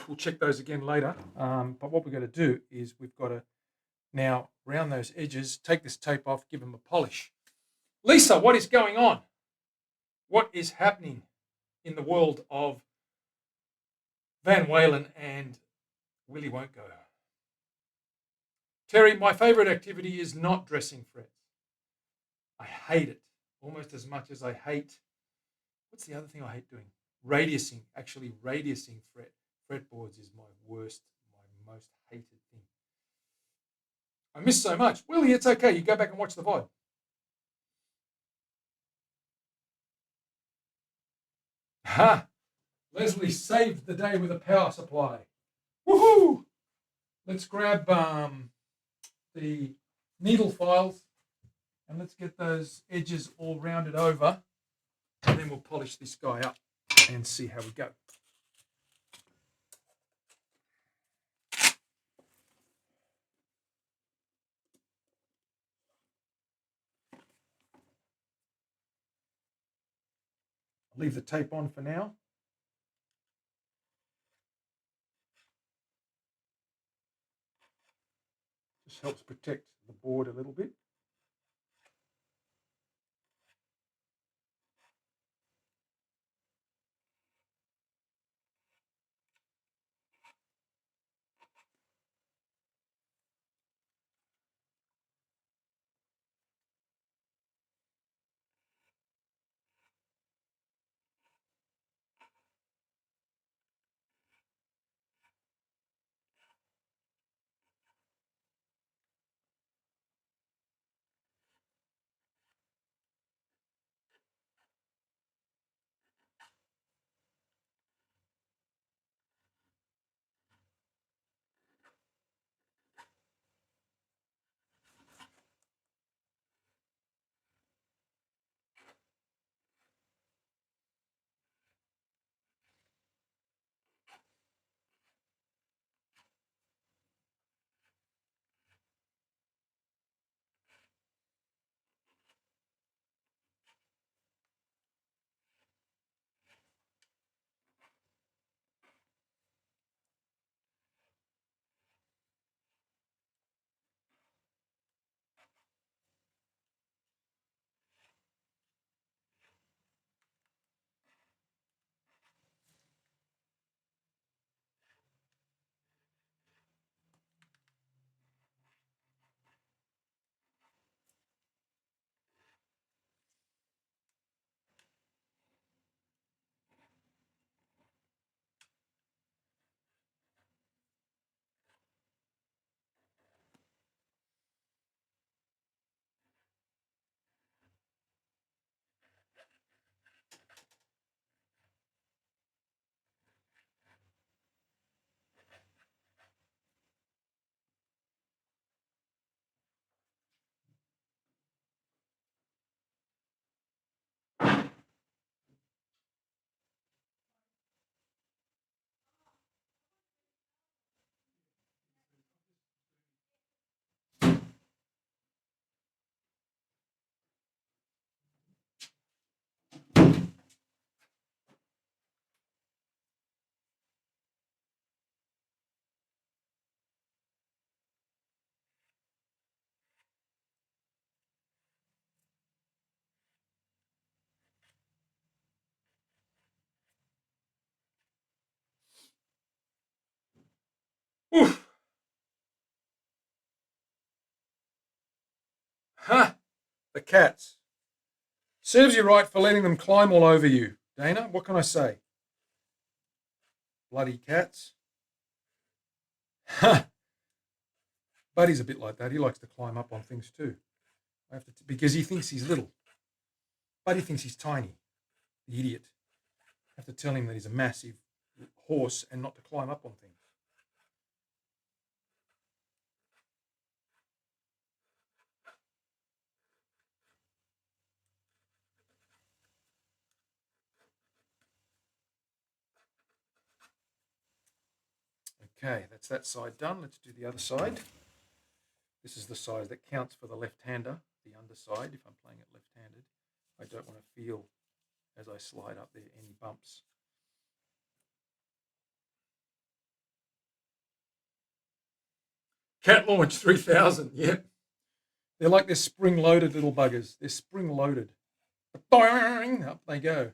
We'll check those again later. But what we're going to do is we've got to now round those edges, take this tape off, give them a polish. Lisa, what is going on? What is happening in the world of Van Walen and Willie Won't Go? Terry, my favourite activity is not dressing frets. I hate it almost as much as I hate, what's the other thing I hate doing? Radiusing. Actually, radiusing fretboards is my worst, my most hated thing. I miss so much. Willie, it's okay. You go back and watch the VOD. Ha! Leslie saved the day with a power supply. Woohoo! Let's grab the needle files and let's get those edges all rounded over, and then we'll polish this guy up and see how we go. I'll leave the tape on for now. Just helps protect the board a little bit. Oof. Huh. The cats. Serves you right for letting them climb all over you, Dana. What can I say? Bloody cats. Huh. Buddy's a bit like that. He likes to climb up on things too. Because he thinks he's little. Buddy thinks he's tiny. The idiot. I have to tell him that he's a massive horse and not to climb up on things. Okay, that's that side done. Let's do the other side. This is the size that counts for the left-hander, the underside. If I'm playing it left-handed, I don't want to feel as I slide up there, any bumps. Cat Launch 3000, yep. They're like they're spring-loaded little buggers. They're spring-loaded. Boing, up they go.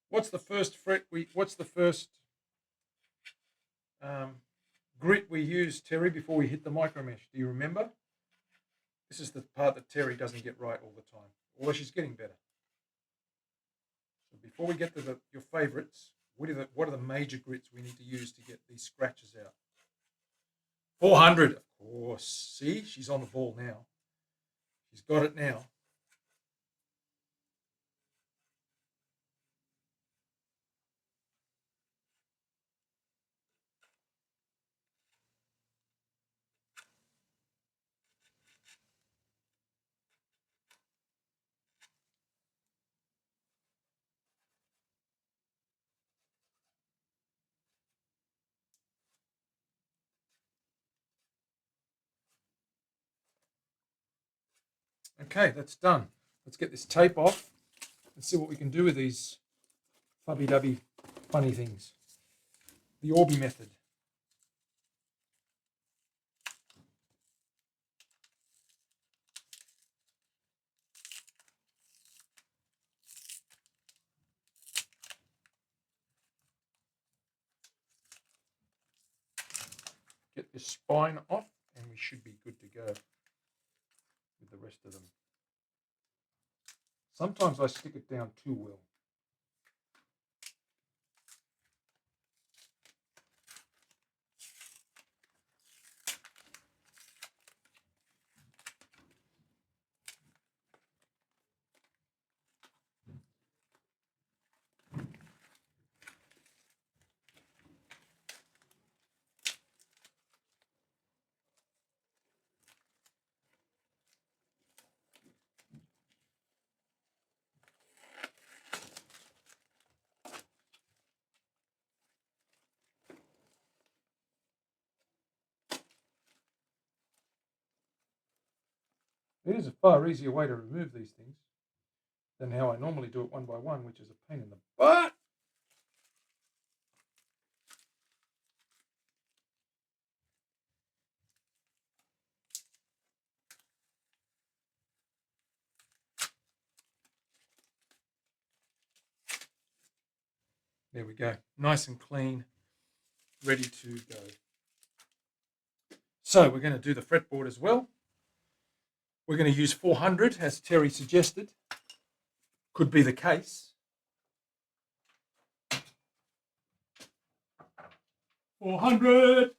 What's the first fret what's the first grit we use, Terry, before we hit the micro mesh? Do you remember? This is the part that Terry doesn't get right all the time, although she's getting better. So before we get to your favourites, what are the major grits we need to use to get these scratches out? 400, of course. See, she's on the ball now. She's got it now. Okay, that's done. Let's get this tape off and see what we can do with these fubby-dubby funny things. The Orbi method. Get this spine off and we should be good to go with the rest of them. Sometimes I stick it down too well. It is a far easier way to remove these things than how I normally do it one by one, which is a pain in the butt. There we go. Nice and clean, ready to go. So we're going to do the fretboard as well. We're going to use 400, as Terry suggested. Could be the case. 400.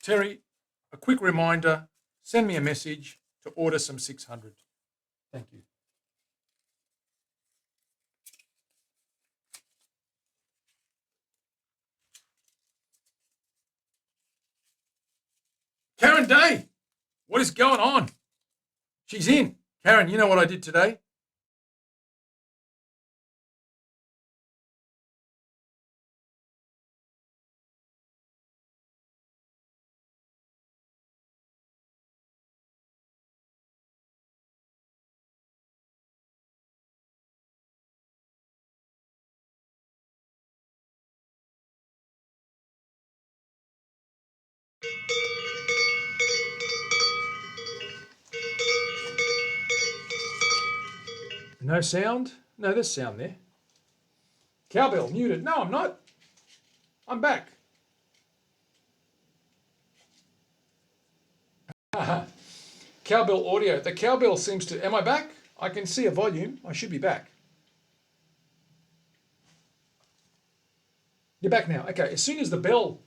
Terry, a quick reminder, send me a message to order some 600. Thank you. Karen Day, what is going on? She's in. Karen, you know what I did today? No sound? No, there's sound there. Cowbell muted. No, I'm not. I'm back. Cowbell audio. The cowbell seems to... Am I back? I can see a volume. I should be back. You're back now. Okay, as soon as the bell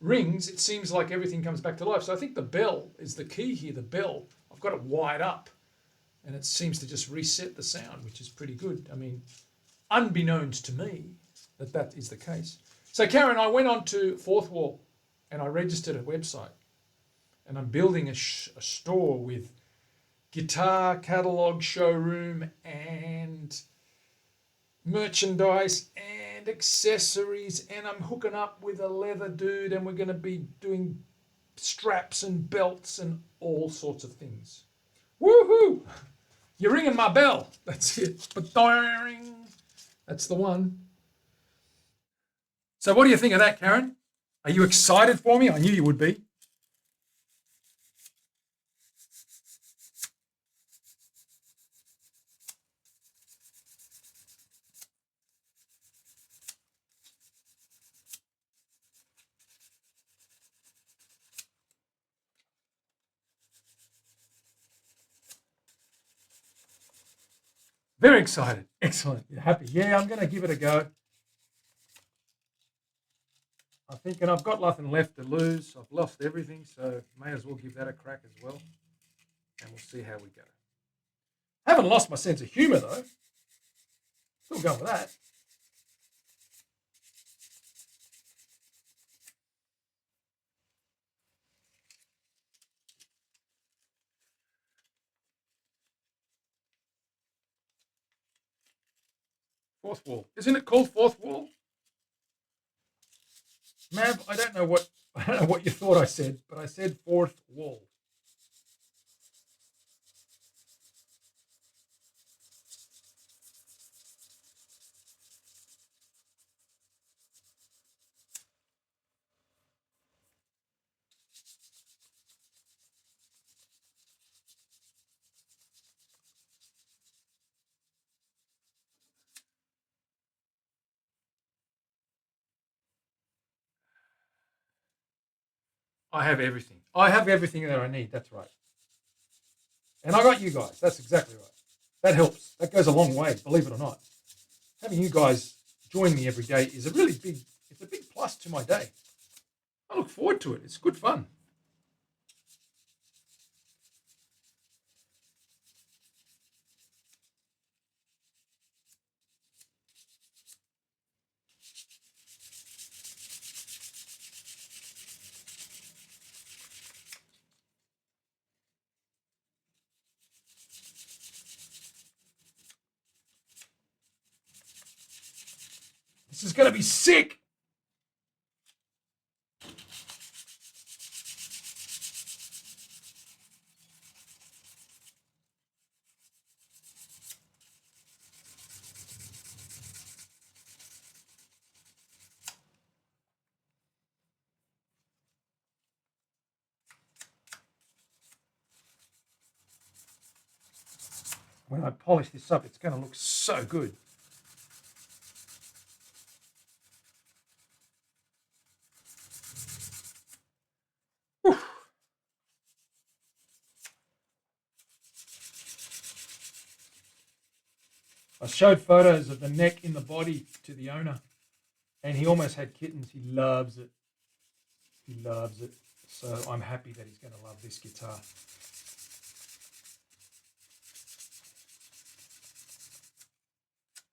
rings, it seems like everything comes back to life. So I think the bell is the key here. The bell. I've got it wired up. And it seems to just reset the sound, which is pretty good. I mean, unbeknownst to me that is the case. So Karen, I went on to Fourth Wall and I registered a website. And I'm building a store with guitar catalog showroom and merchandise and accessories, and I'm hooking up with a leather dude, and we're going to be doing straps and belts and all sorts of things. Woohoo! You're ringing my bell. That's it. That's the one. So what do you think of that, Karen? Are you excited for me? I knew you would be. Very excited. Excellent. You're happy. Yeah, I'm going to give it a go. I'm thinking I've got nothing left to lose. I've lost everything, so may as well give that a crack as well. And we'll see how we go. Haven't lost my sense of humour, though. Still going with that. Fourth Wall. Isn't it called Fourth Wall? Mav, I don't know what you thought I said, but I said Fourth Wall. I have everything. I have everything that I need. That's right. And I got you guys. That's exactly right. That helps. That goes a long way, believe it or not. Having you guys join me every day is it's a big plus to my day. I look forward to it. It's good fun. This is going to be sick. When I polish this up, it's going to look so good. Whew. I showed photos of the neck in the body to the owner, and he almost had kittens. He loves it. He loves it. So I'm happy that he's going to love this guitar.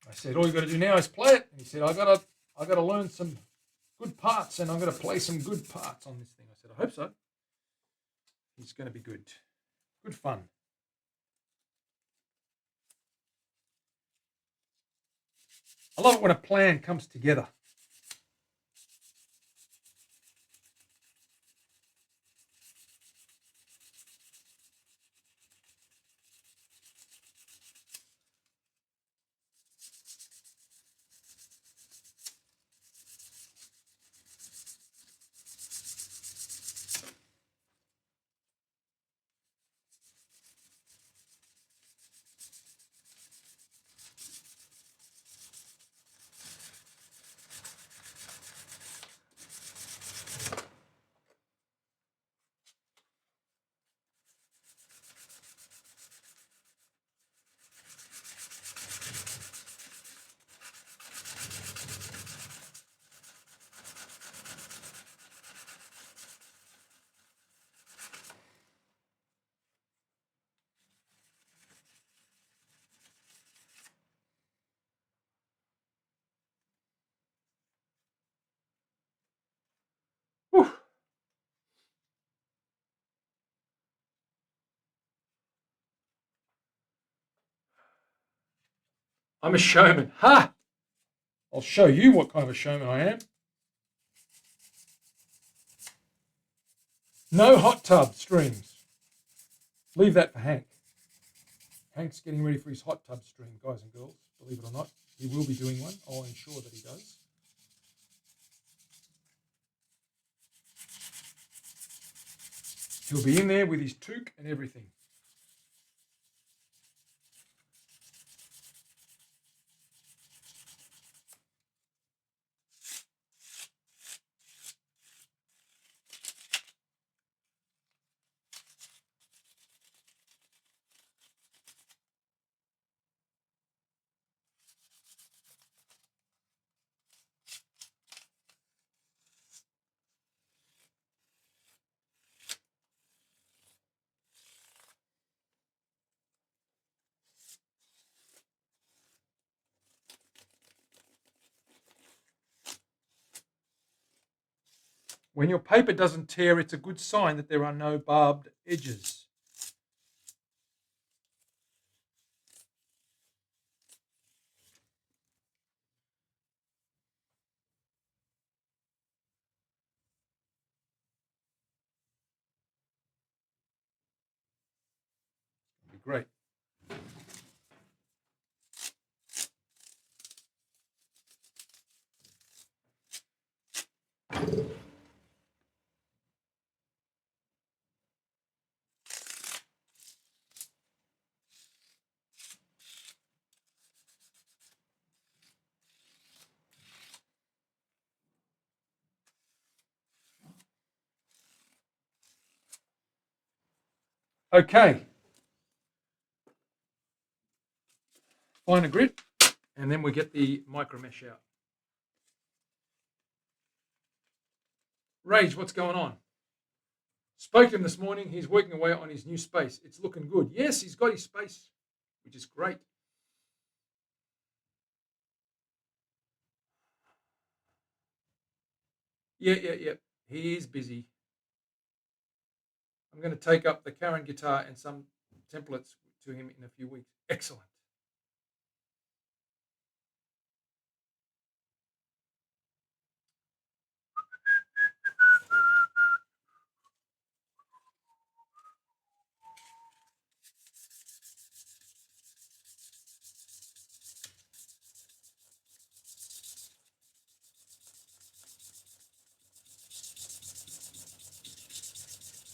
I said, all you got to do now is play it. And he said, I got to learn some good parts, and I'm going to play some good parts on this thing. I said, I hope so. It's going to be good. Good fun. I love it when a plan comes together. Whew. I'm a showman. Ha! I'll show you what kind of a showman I am. No hot tub streams. Leave that for Hank. Hank's getting ready for his hot tub stream, guys and girls. Believe it or not, he will be doing one. I'll ensure that he does. He'll be in there with his toque and everything. When your paper doesn't tear, it's a good sign that there are no barbed edges. It'll be great. Okay. Find a grit, and then we get the micro mesh out. Rage, what's going on? Spoke to him this morning. He's working away on his new space. It's looking good. Yes, he's got his space, which is great. Yeah. He is busy. I'm going to take up the Karen guitar and some templates to him in a few weeks. Excellent.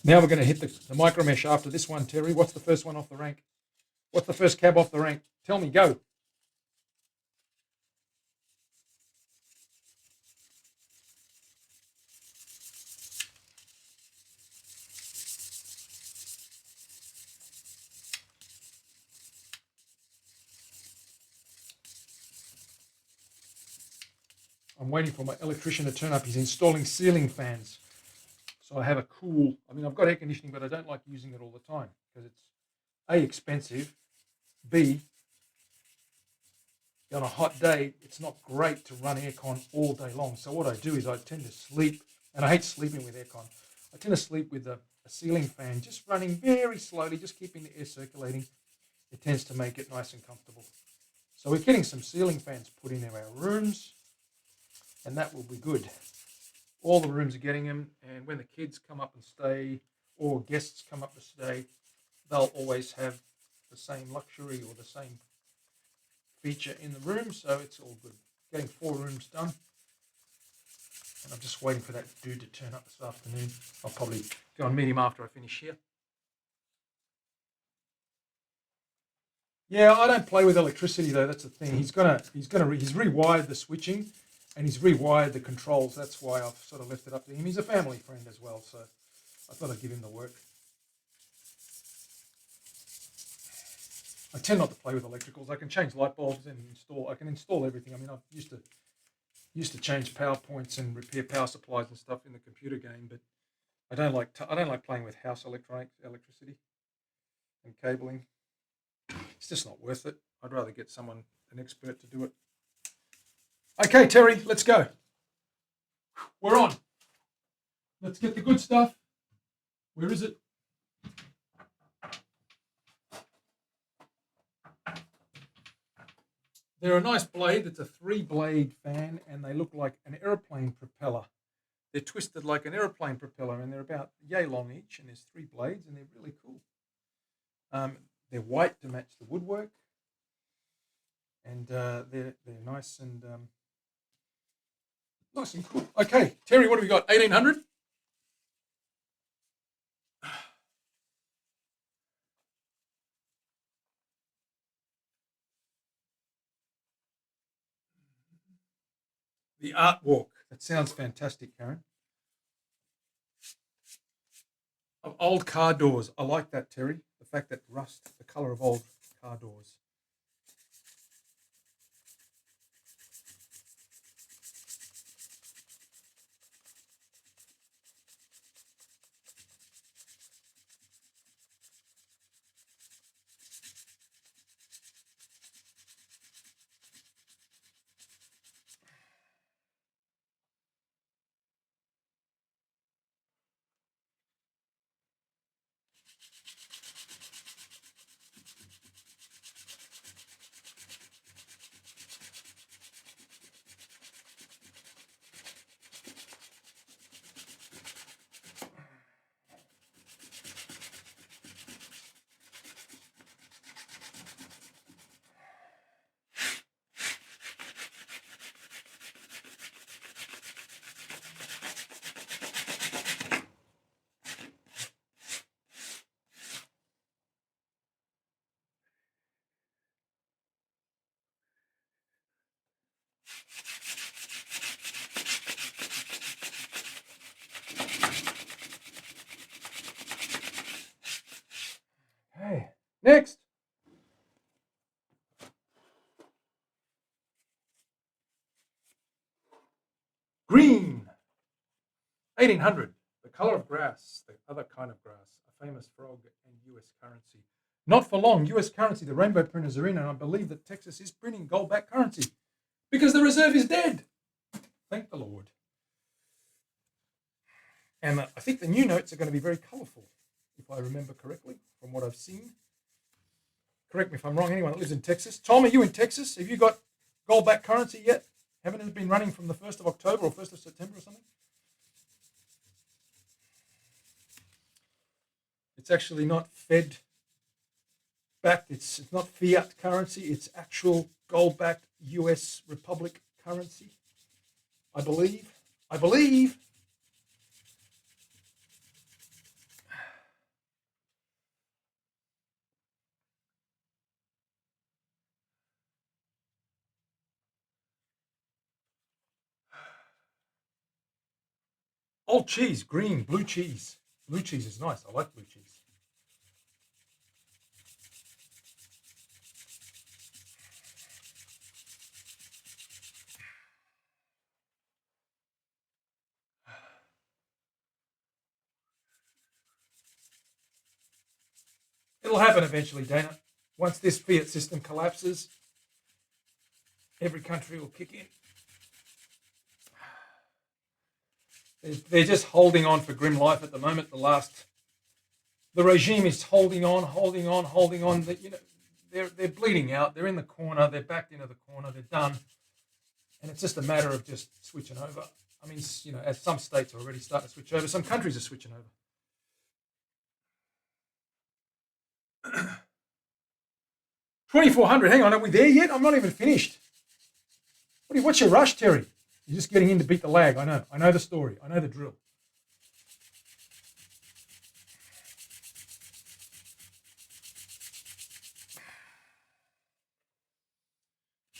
Now we're going to hit the micro mesh after this one, Terry. What's the first one off the rank? What's the first cab off the rank? Tell me, go. I'm waiting for my electrician to turn up. He's installing ceiling fans. So I have a cool, I've got air conditioning, but I don't like using it all the time because it's A, expensive, B, on a hot day, it's not great to run aircon all day long. So what I do is I tend to sleep, and I hate sleeping with aircon. I tend to sleep with a ceiling fan just running very slowly, just keeping the air circulating. It tends to make it nice and comfortable. So we're getting some ceiling fans put in our rooms, and that will be good. All the rooms are getting them, and when the kids come up and stay, or guests come up to stay, they'll always have the same luxury or the same feature in the room, so it's all good. Getting 4 rooms done, and I'm just waiting for that dude to turn up this afternoon. I'll probably go and meet him after I finish here. Yeah, I don't play with electricity though. That's the thing. He's rewired the switching, and he's rewired the controls. That's why I've sort of left it up to him. He's a family friend as well, so I thought I'd give him the work. I tend not to play with electricals. I can change light bulbs and install. I can install everything. I mean, I used to change power points and repair power supplies and stuff in the computer game, but I don't like playing with house electricity and cabling. It's just not worth it. I'd rather get an expert to do it. Okay, Terry, let's go. We're on. Let's get the good stuff. Where is it? They're a nice blade. It's a 3-blade fan, and they look like an airplane propeller. They're twisted like an airplane propeller, and they're about yay long each, and there's 3 blades, and they're really cool. They're white to match the woodwork, and they're nice and cool. Okay, Terry, what have we got? 1800. The Art Walk. That sounds fantastic, Karen. Of old car doors. I like that, Terry. The fact that rust, the colour of old car doors. Okay, next. Green. 1800. The color of grass, the other kind of grass, a famous frog, and U.S. currency. Not for long, U.S. currency. The rainbow printers are in, and I believe that Texas is printing gold-backed currency because the reserve is dead. Thank the Lord. And I think the new notes are going to be very colourful, if I remember correctly, from what I've seen. Correct me if I'm wrong, anyone that lives in Texas. Tom, are you in Texas? Have you got gold-backed currency yet? Haven't it been running from the 1st of October or 1st of September or something? It's actually not Fed backed. It's not fiat currency. It's actual gold-backed U.S. Republic currency. I believe. Old cheese, green, blue cheese. Blue cheese is nice. I like blue cheese. It'll happen eventually, Dana. Once this fiat system collapses, every country will kick in. They're just holding on for grim life at the moment. The regime is holding on. They're bleeding out. They're in the corner. They're backed into the corner. They're done. And it's just a matter of just switching over. I mean, as some states are already starting to switch over, some countries are switching over. 2400. Hang on, are we there yet? I'm not even finished. What's your rush, Terry? You're just getting in to beat the lag. I know. I know the story. I know the drill.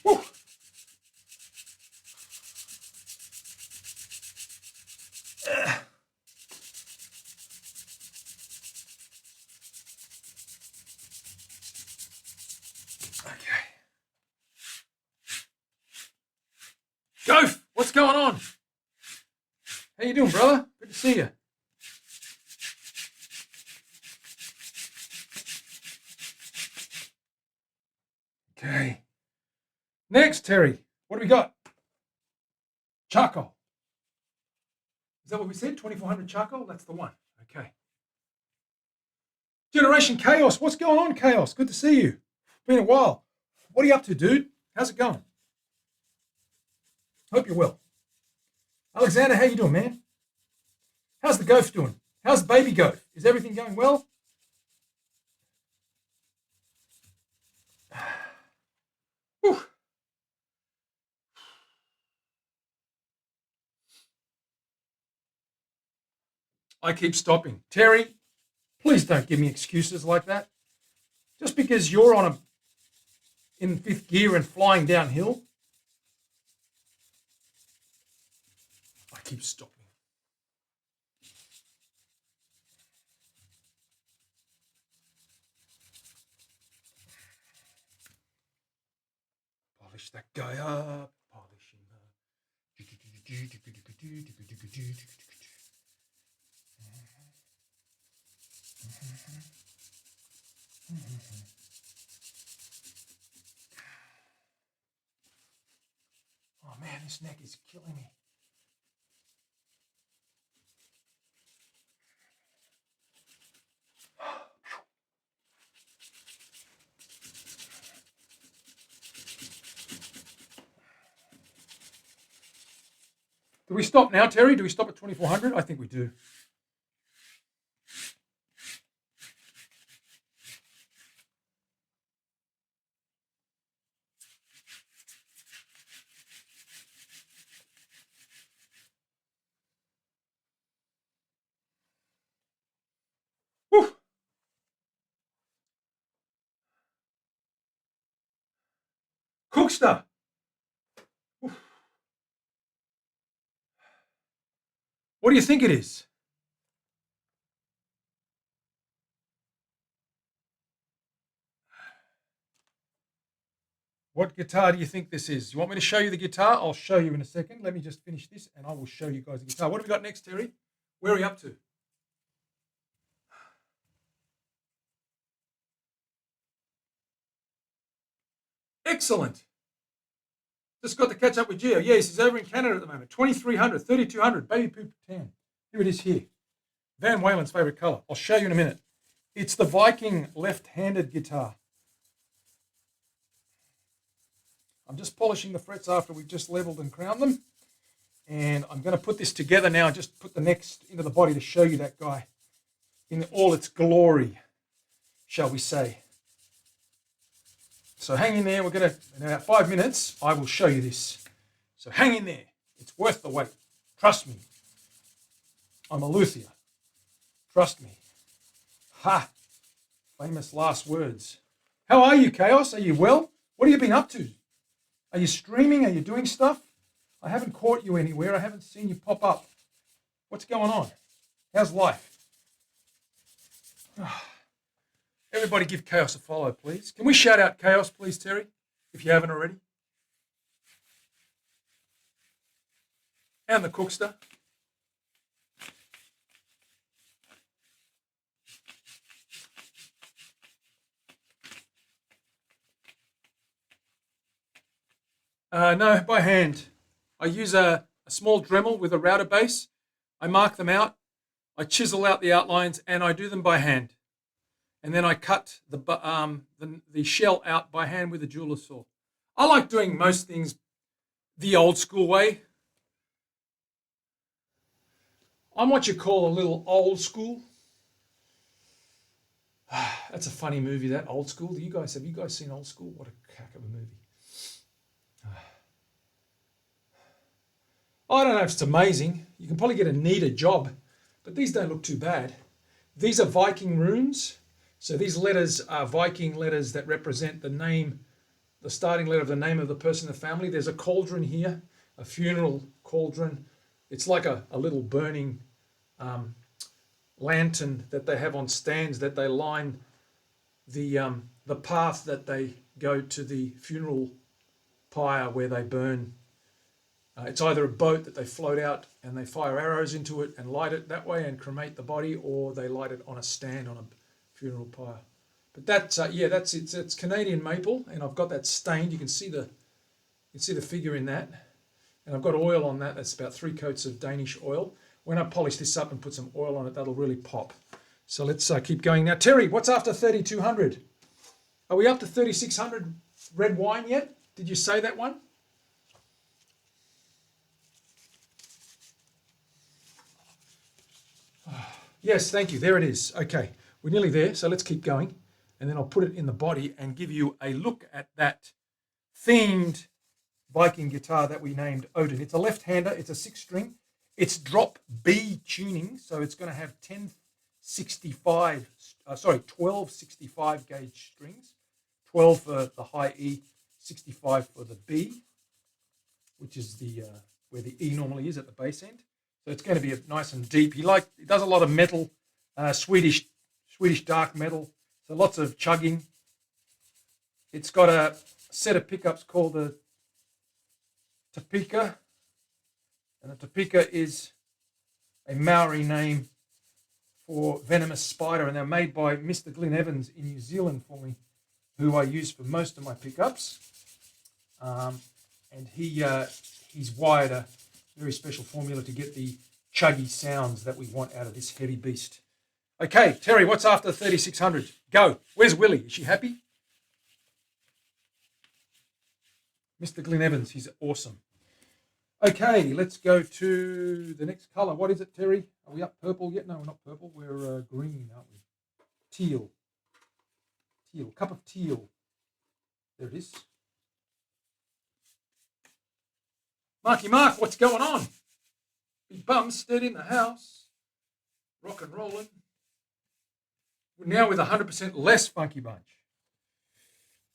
Woo. Okay. Goph, what's going on? How you doing, brother? Good to see you. Okay. Next, Terry, what do we got? Charcoal. Is that what we said? 2400 charcoal? That's the one. Okay. Generation Chaos. What's going on, Chaos? Good to see you. Been a while. What are you up to, dude? How's it going? Hope you're well. Alexander, how you doing, man? How's the Goph doing? How's the baby Goph? Is everything going well? Whew. I keep stopping. Terry, please don't give me excuses like that. Just because you're in fifth gear and flying downhill, I keep stopping. Polish that guy up. Polish him up. Oh man, this neck is killing me. Do we stop now, Terry? Do we stop at 2400? I think we do. Whew. Cookster. Oof. What do you think it is? What guitar do you think this is? You want me to show you the guitar? I'll show you in a second. Let me just finish this and I will show you guys the guitar. What have we got next, Terry? Where are we up to? Excellent. Just got to catch up with Gio. Yes, he's over in Canada at the moment. 2300, 3200, baby poop tan. Here it is here. Van Walen's favorite color. I'll show you in a minute. It's the Viking left-handed guitar. I'm just polishing the frets after we've just leveled and crowned them. And I'm going to put this together now and just put the next into the body to show you that guy in all its glory, shall we say. So hang in there. We're going to, in about 5 minutes, I will show you this. So hang in there. It's worth the wait. Trust me. I'm a luthier. Trust me. Ha! Famous last words. How are you, Chaos? Are you well? What have you been up to? Are you streaming? Are you doing stuff? I haven't caught you anywhere. I haven't seen you pop up. What's going on? How's life? Everybody give Chaos a follow, please. Can we shout out Chaos, please, Terry, if you haven't already? And the Cookster. No, by hand. I use a small Dremel with a router base. I mark them out, I chisel out the outlines, and I do them by hand. And then I cut the shell out by hand with a jeweler's saw. I like doing most things the old school way. I'm what you call a little old school. That's a funny movie, that Old School. Have you guys seen Old School? What a crack of a movie. I don't know if it's amazing. You can probably get a neater job, but these don't look too bad. These are Viking runes. So these letters are Viking letters that represent the name, the starting letter of the name of the person in the family. There's a cauldron here, a funeral cauldron. It's like a little burning lantern that they have on stands that they line the path that they go to the funeral pyre where they burn. It's either a boat that they float out and they fire arrows into it and light it that way and cremate the body, or they light it on a stand on a funeral pyre. But that's it's Canadian maple, and I've got that stained. You can see the figure in that, and I've got oil on that. That's about 3 coats of Danish oil. When I polish this up and put some oil on it, that'll really pop. So let's keep going now. Terry, what's after 3,200? Are we up to 3,600 red wine yet? Did you say that one? Yes, thank you. There it is. Okay, we're nearly there, so let's keep going. And then I'll put it in the body and give you a look at that themed Viking guitar that we named Odin. It's a left-hander. It's a 6-string. It's drop B tuning, so it's going to have 12 65 gauge strings, 12 for the high E, 65 for the B, which is the where the E normally is at the bass end. So it's going to be nice and deep. He does a lot of metal, Swedish dark metal. So lots of chugging. It's got a set of pickups called the Topeka. And the Topeka is a Maori name for venomous spider. And they're made by Mr. Glyn Evans in New Zealand for me, who I use for most of my pickups. And he's wired a very special formula to get the chuggy sounds that we want out of this heavy beast. Okay, Terry, what's after 3,600? Go. Where's Willie? Is she happy? Mr. Glyn Evans, he's awesome. Okay, let's go to the next colour. What is it, Terry? Are we up purple yet? No, we're not purple. We're green, aren't we? Teal. Teal. Cup of teal. There it is. Marky Mark, what's going on? Big Bumstead in the house. Rock and rolling. We're now with 100% less Funky Bunch.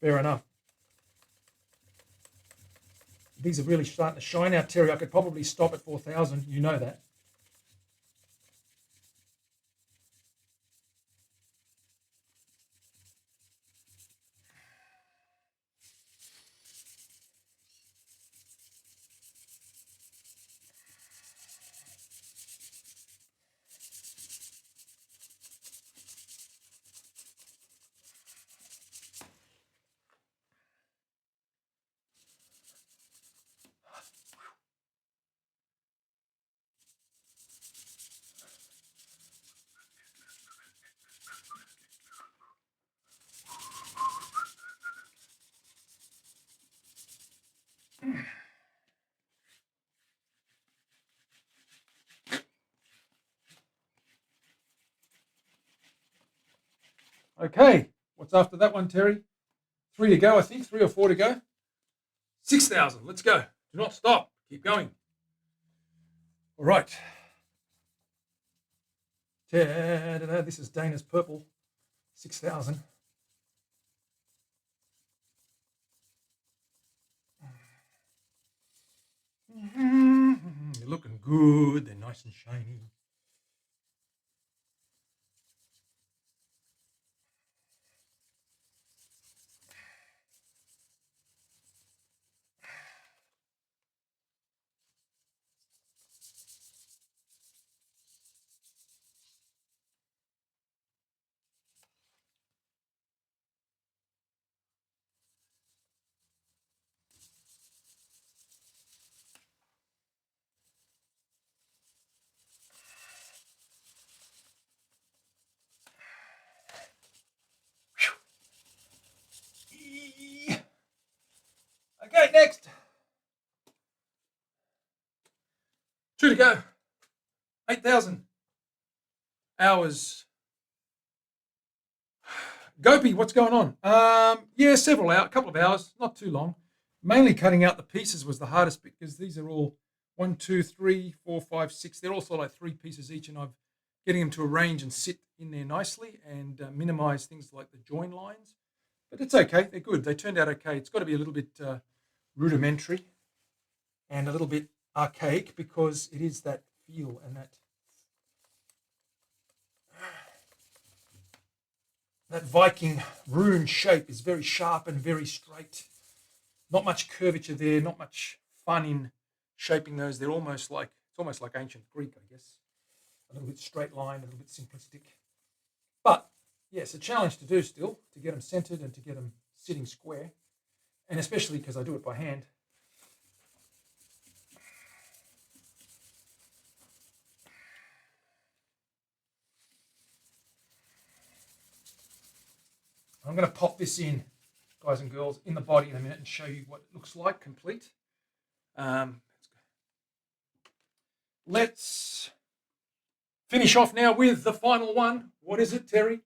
Fair enough. These are really starting to shine out, Terry. I could probably stop at 4,000. You know that. Okay, what's after that one, Terry? 3 to go, I think. 3 or 4 to go. 6,000. Let's go. Do not stop. Keep going. All right. Ta-da-da. This is Dana's purple. 6,000. They're looking good. They're nice and shiny. Okay, next. 2 to go. 8,000 hours. Gopi, what's going on? Yeah, a couple of hours, not too long. Mainly cutting out the pieces was the hardest because these are all 1, 2, 3, 4, 5, 6. They're all sort of like 3 pieces each, and I'm getting them to arrange and sit in there nicely and minimize things like the join lines. But it's okay. They're good. They turned out okay. It's got to be a little bit rudimentary and a little bit archaic because it is that feel and that Viking rune shape is very sharp and very straight. Not much curvature there, not much fun in shaping those. They're almost like ancient Greek, I guess. A little bit straight line, a little bit simplistic. But yes, a challenge to do still, to get them centered and to get them sitting square. And especially because I do it by hand. I'm going to pop this in, guys and girls, in the body in a minute and show you what it looks like complete. Let's finish off now with the final one. What is it, Terry?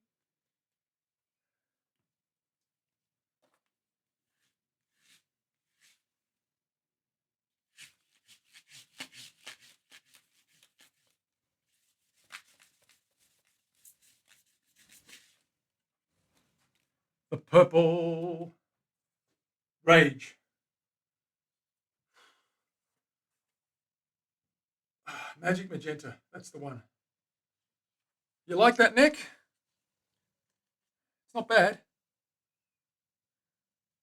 The purple rage. Magic magenta, that's the one. You like that neck? It's not bad.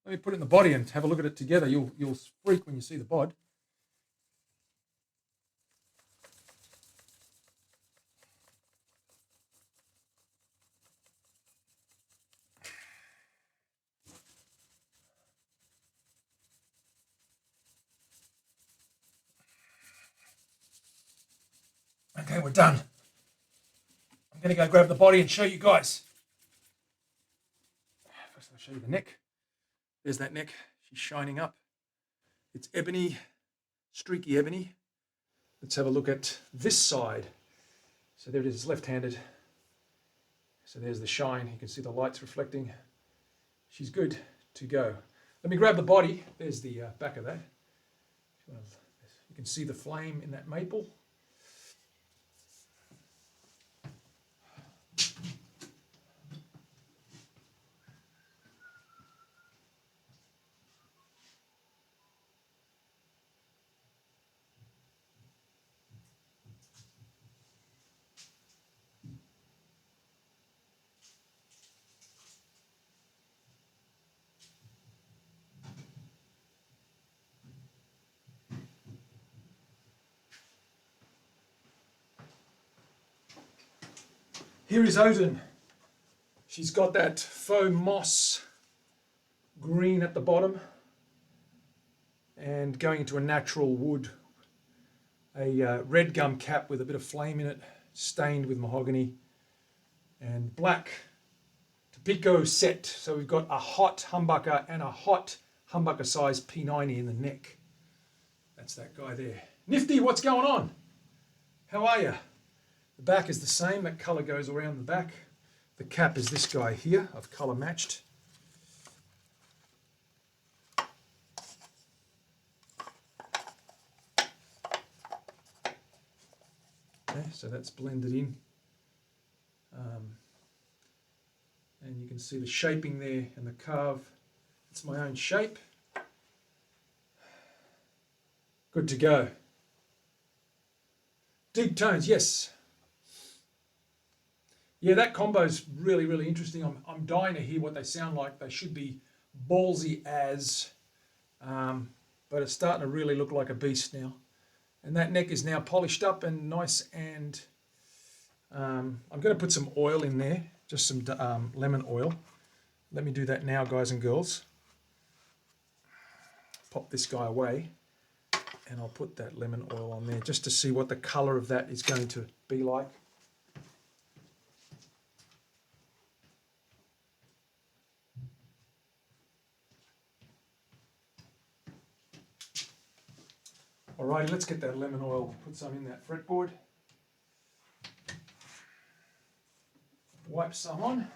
Let me put it in the body and have a look at it together. You'll freak when you see the bod. Okay, we're done. I'm going to go grab the body and show you guys. First, I'll show you the neck. There's that neck. She's shining up. It's ebony, streaky ebony. Let's have a look at this side. So there it is, left-handed. So there's the shine. You can see the lights reflecting. She's good to go. Let me grab the body. There's the back of that. You can see the flame in that maple. Here is Odin. She's got that faux moss green at the bottom and going into a natural wood, a red gum cap with a bit of flame in it, stained with mahogany, and black Topeko set. So we've got a hot humbucker and a hot humbucker size P90 in the neck. That's that guy there. Nifty, what's going on? How are you? The back is the same, that colour goes around the back. The cap is this guy here, I've colour matched. Okay, so that's blended in. And you can see the shaping there and the carve. It's my own shape. Good to go. Deep tones, yes. Yeah, that combo's really, really interesting. I'm dying to hear what they sound like. They should be ballsy as, but it's starting to really look like a beast now. And that neck is now polished up and nice, and I'm going to put some oil in there, just some lemon oil. Let me do that now, guys and girls. Pop this guy away, and I'll put that lemon oil on there just to see what the color of that is going to be like. Alrighty, let's get that lemon oil, put some in that fretboard. Wipe some on.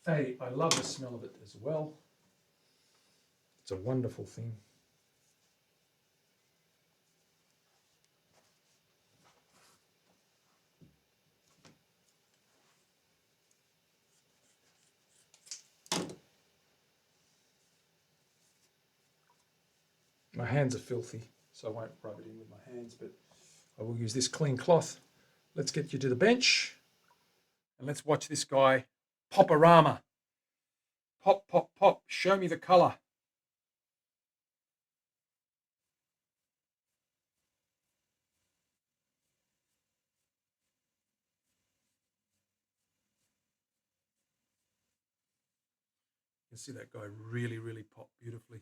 Hey, I love the smell of it as well. It's a wonderful thing. My hands are filthy, so I won't rub it in with my hands, but I will use this clean cloth. Let's get you to the bench and let's watch this guy pop-a-rama. Pop, pop, pop. Show me the colour. You can see that guy really, really pop beautifully.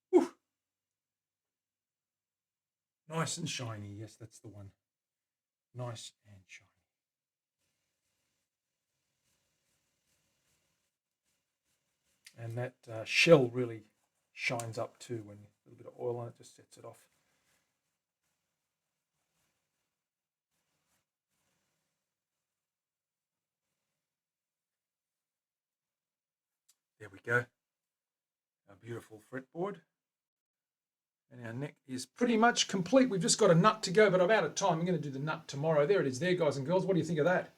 Whew. Nice and shiny. Yes, that's the one. Nice and shiny. And that shell really shines up too when you put a bit of oil on it, just sets it off. There we go. Our beautiful fretboard. And our neck is pretty much complete. We've just got a nut to go, but I'm out of time. I'm going to do the nut tomorrow. There it is there, guys and girls. What do you think of that?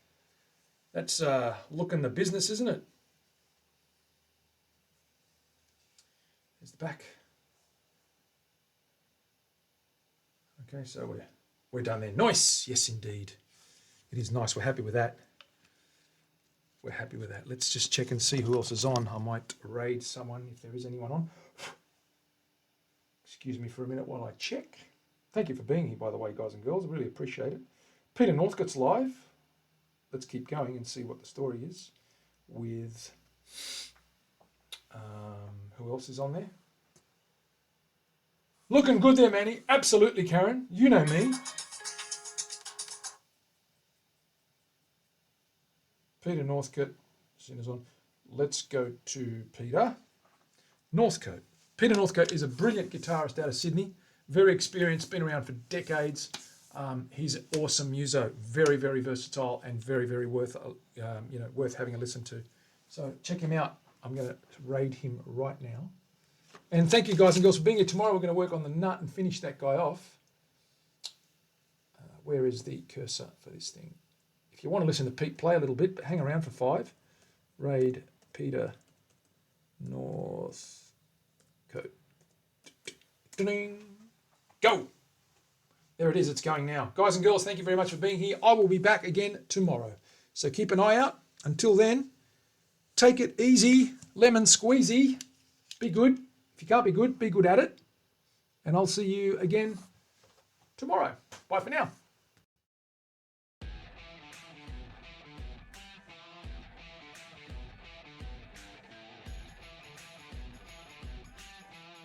That's looking the business, isn't it? There's the back. Okay, so we're done there. Nice. Yes, indeed. It is nice. We're happy with that. We're happy with that. Let's just check and see who else is on. I might raid someone if there is anyone on. Excuse me for a minute while I check. Thank you for being here, by the way, guys and girls. I really appreciate it. Peter Northcote's live. Let's keep going and see what the story is with who else is on there. Looking good there, Manny. Absolutely, Karen. You know me. Peter Northcote is on. Let's go to Peter Northcote. Peter Northcote is a brilliant guitarist out of Sydney, very experienced, been around for decades. He's an awesome muso, very, very versatile, and very, very worth having a listen to. So check him out. I'm going to raid him right now. And thank you, guys and girls, for being here. Tomorrow we're going to work on the nut and finish that guy off. Where is the cursor for this thing? If you want to listen to Pete play a little bit, but hang around for 5. Raid Peter Northcote. Go! There it is. It's going now. Guys and girls, thank you very much for being here. I will be back again tomorrow. So keep an eye out. Until then, take it easy. Lemon squeezy. Be good. If you can't be good at it. And I'll see you again tomorrow. Bye for now.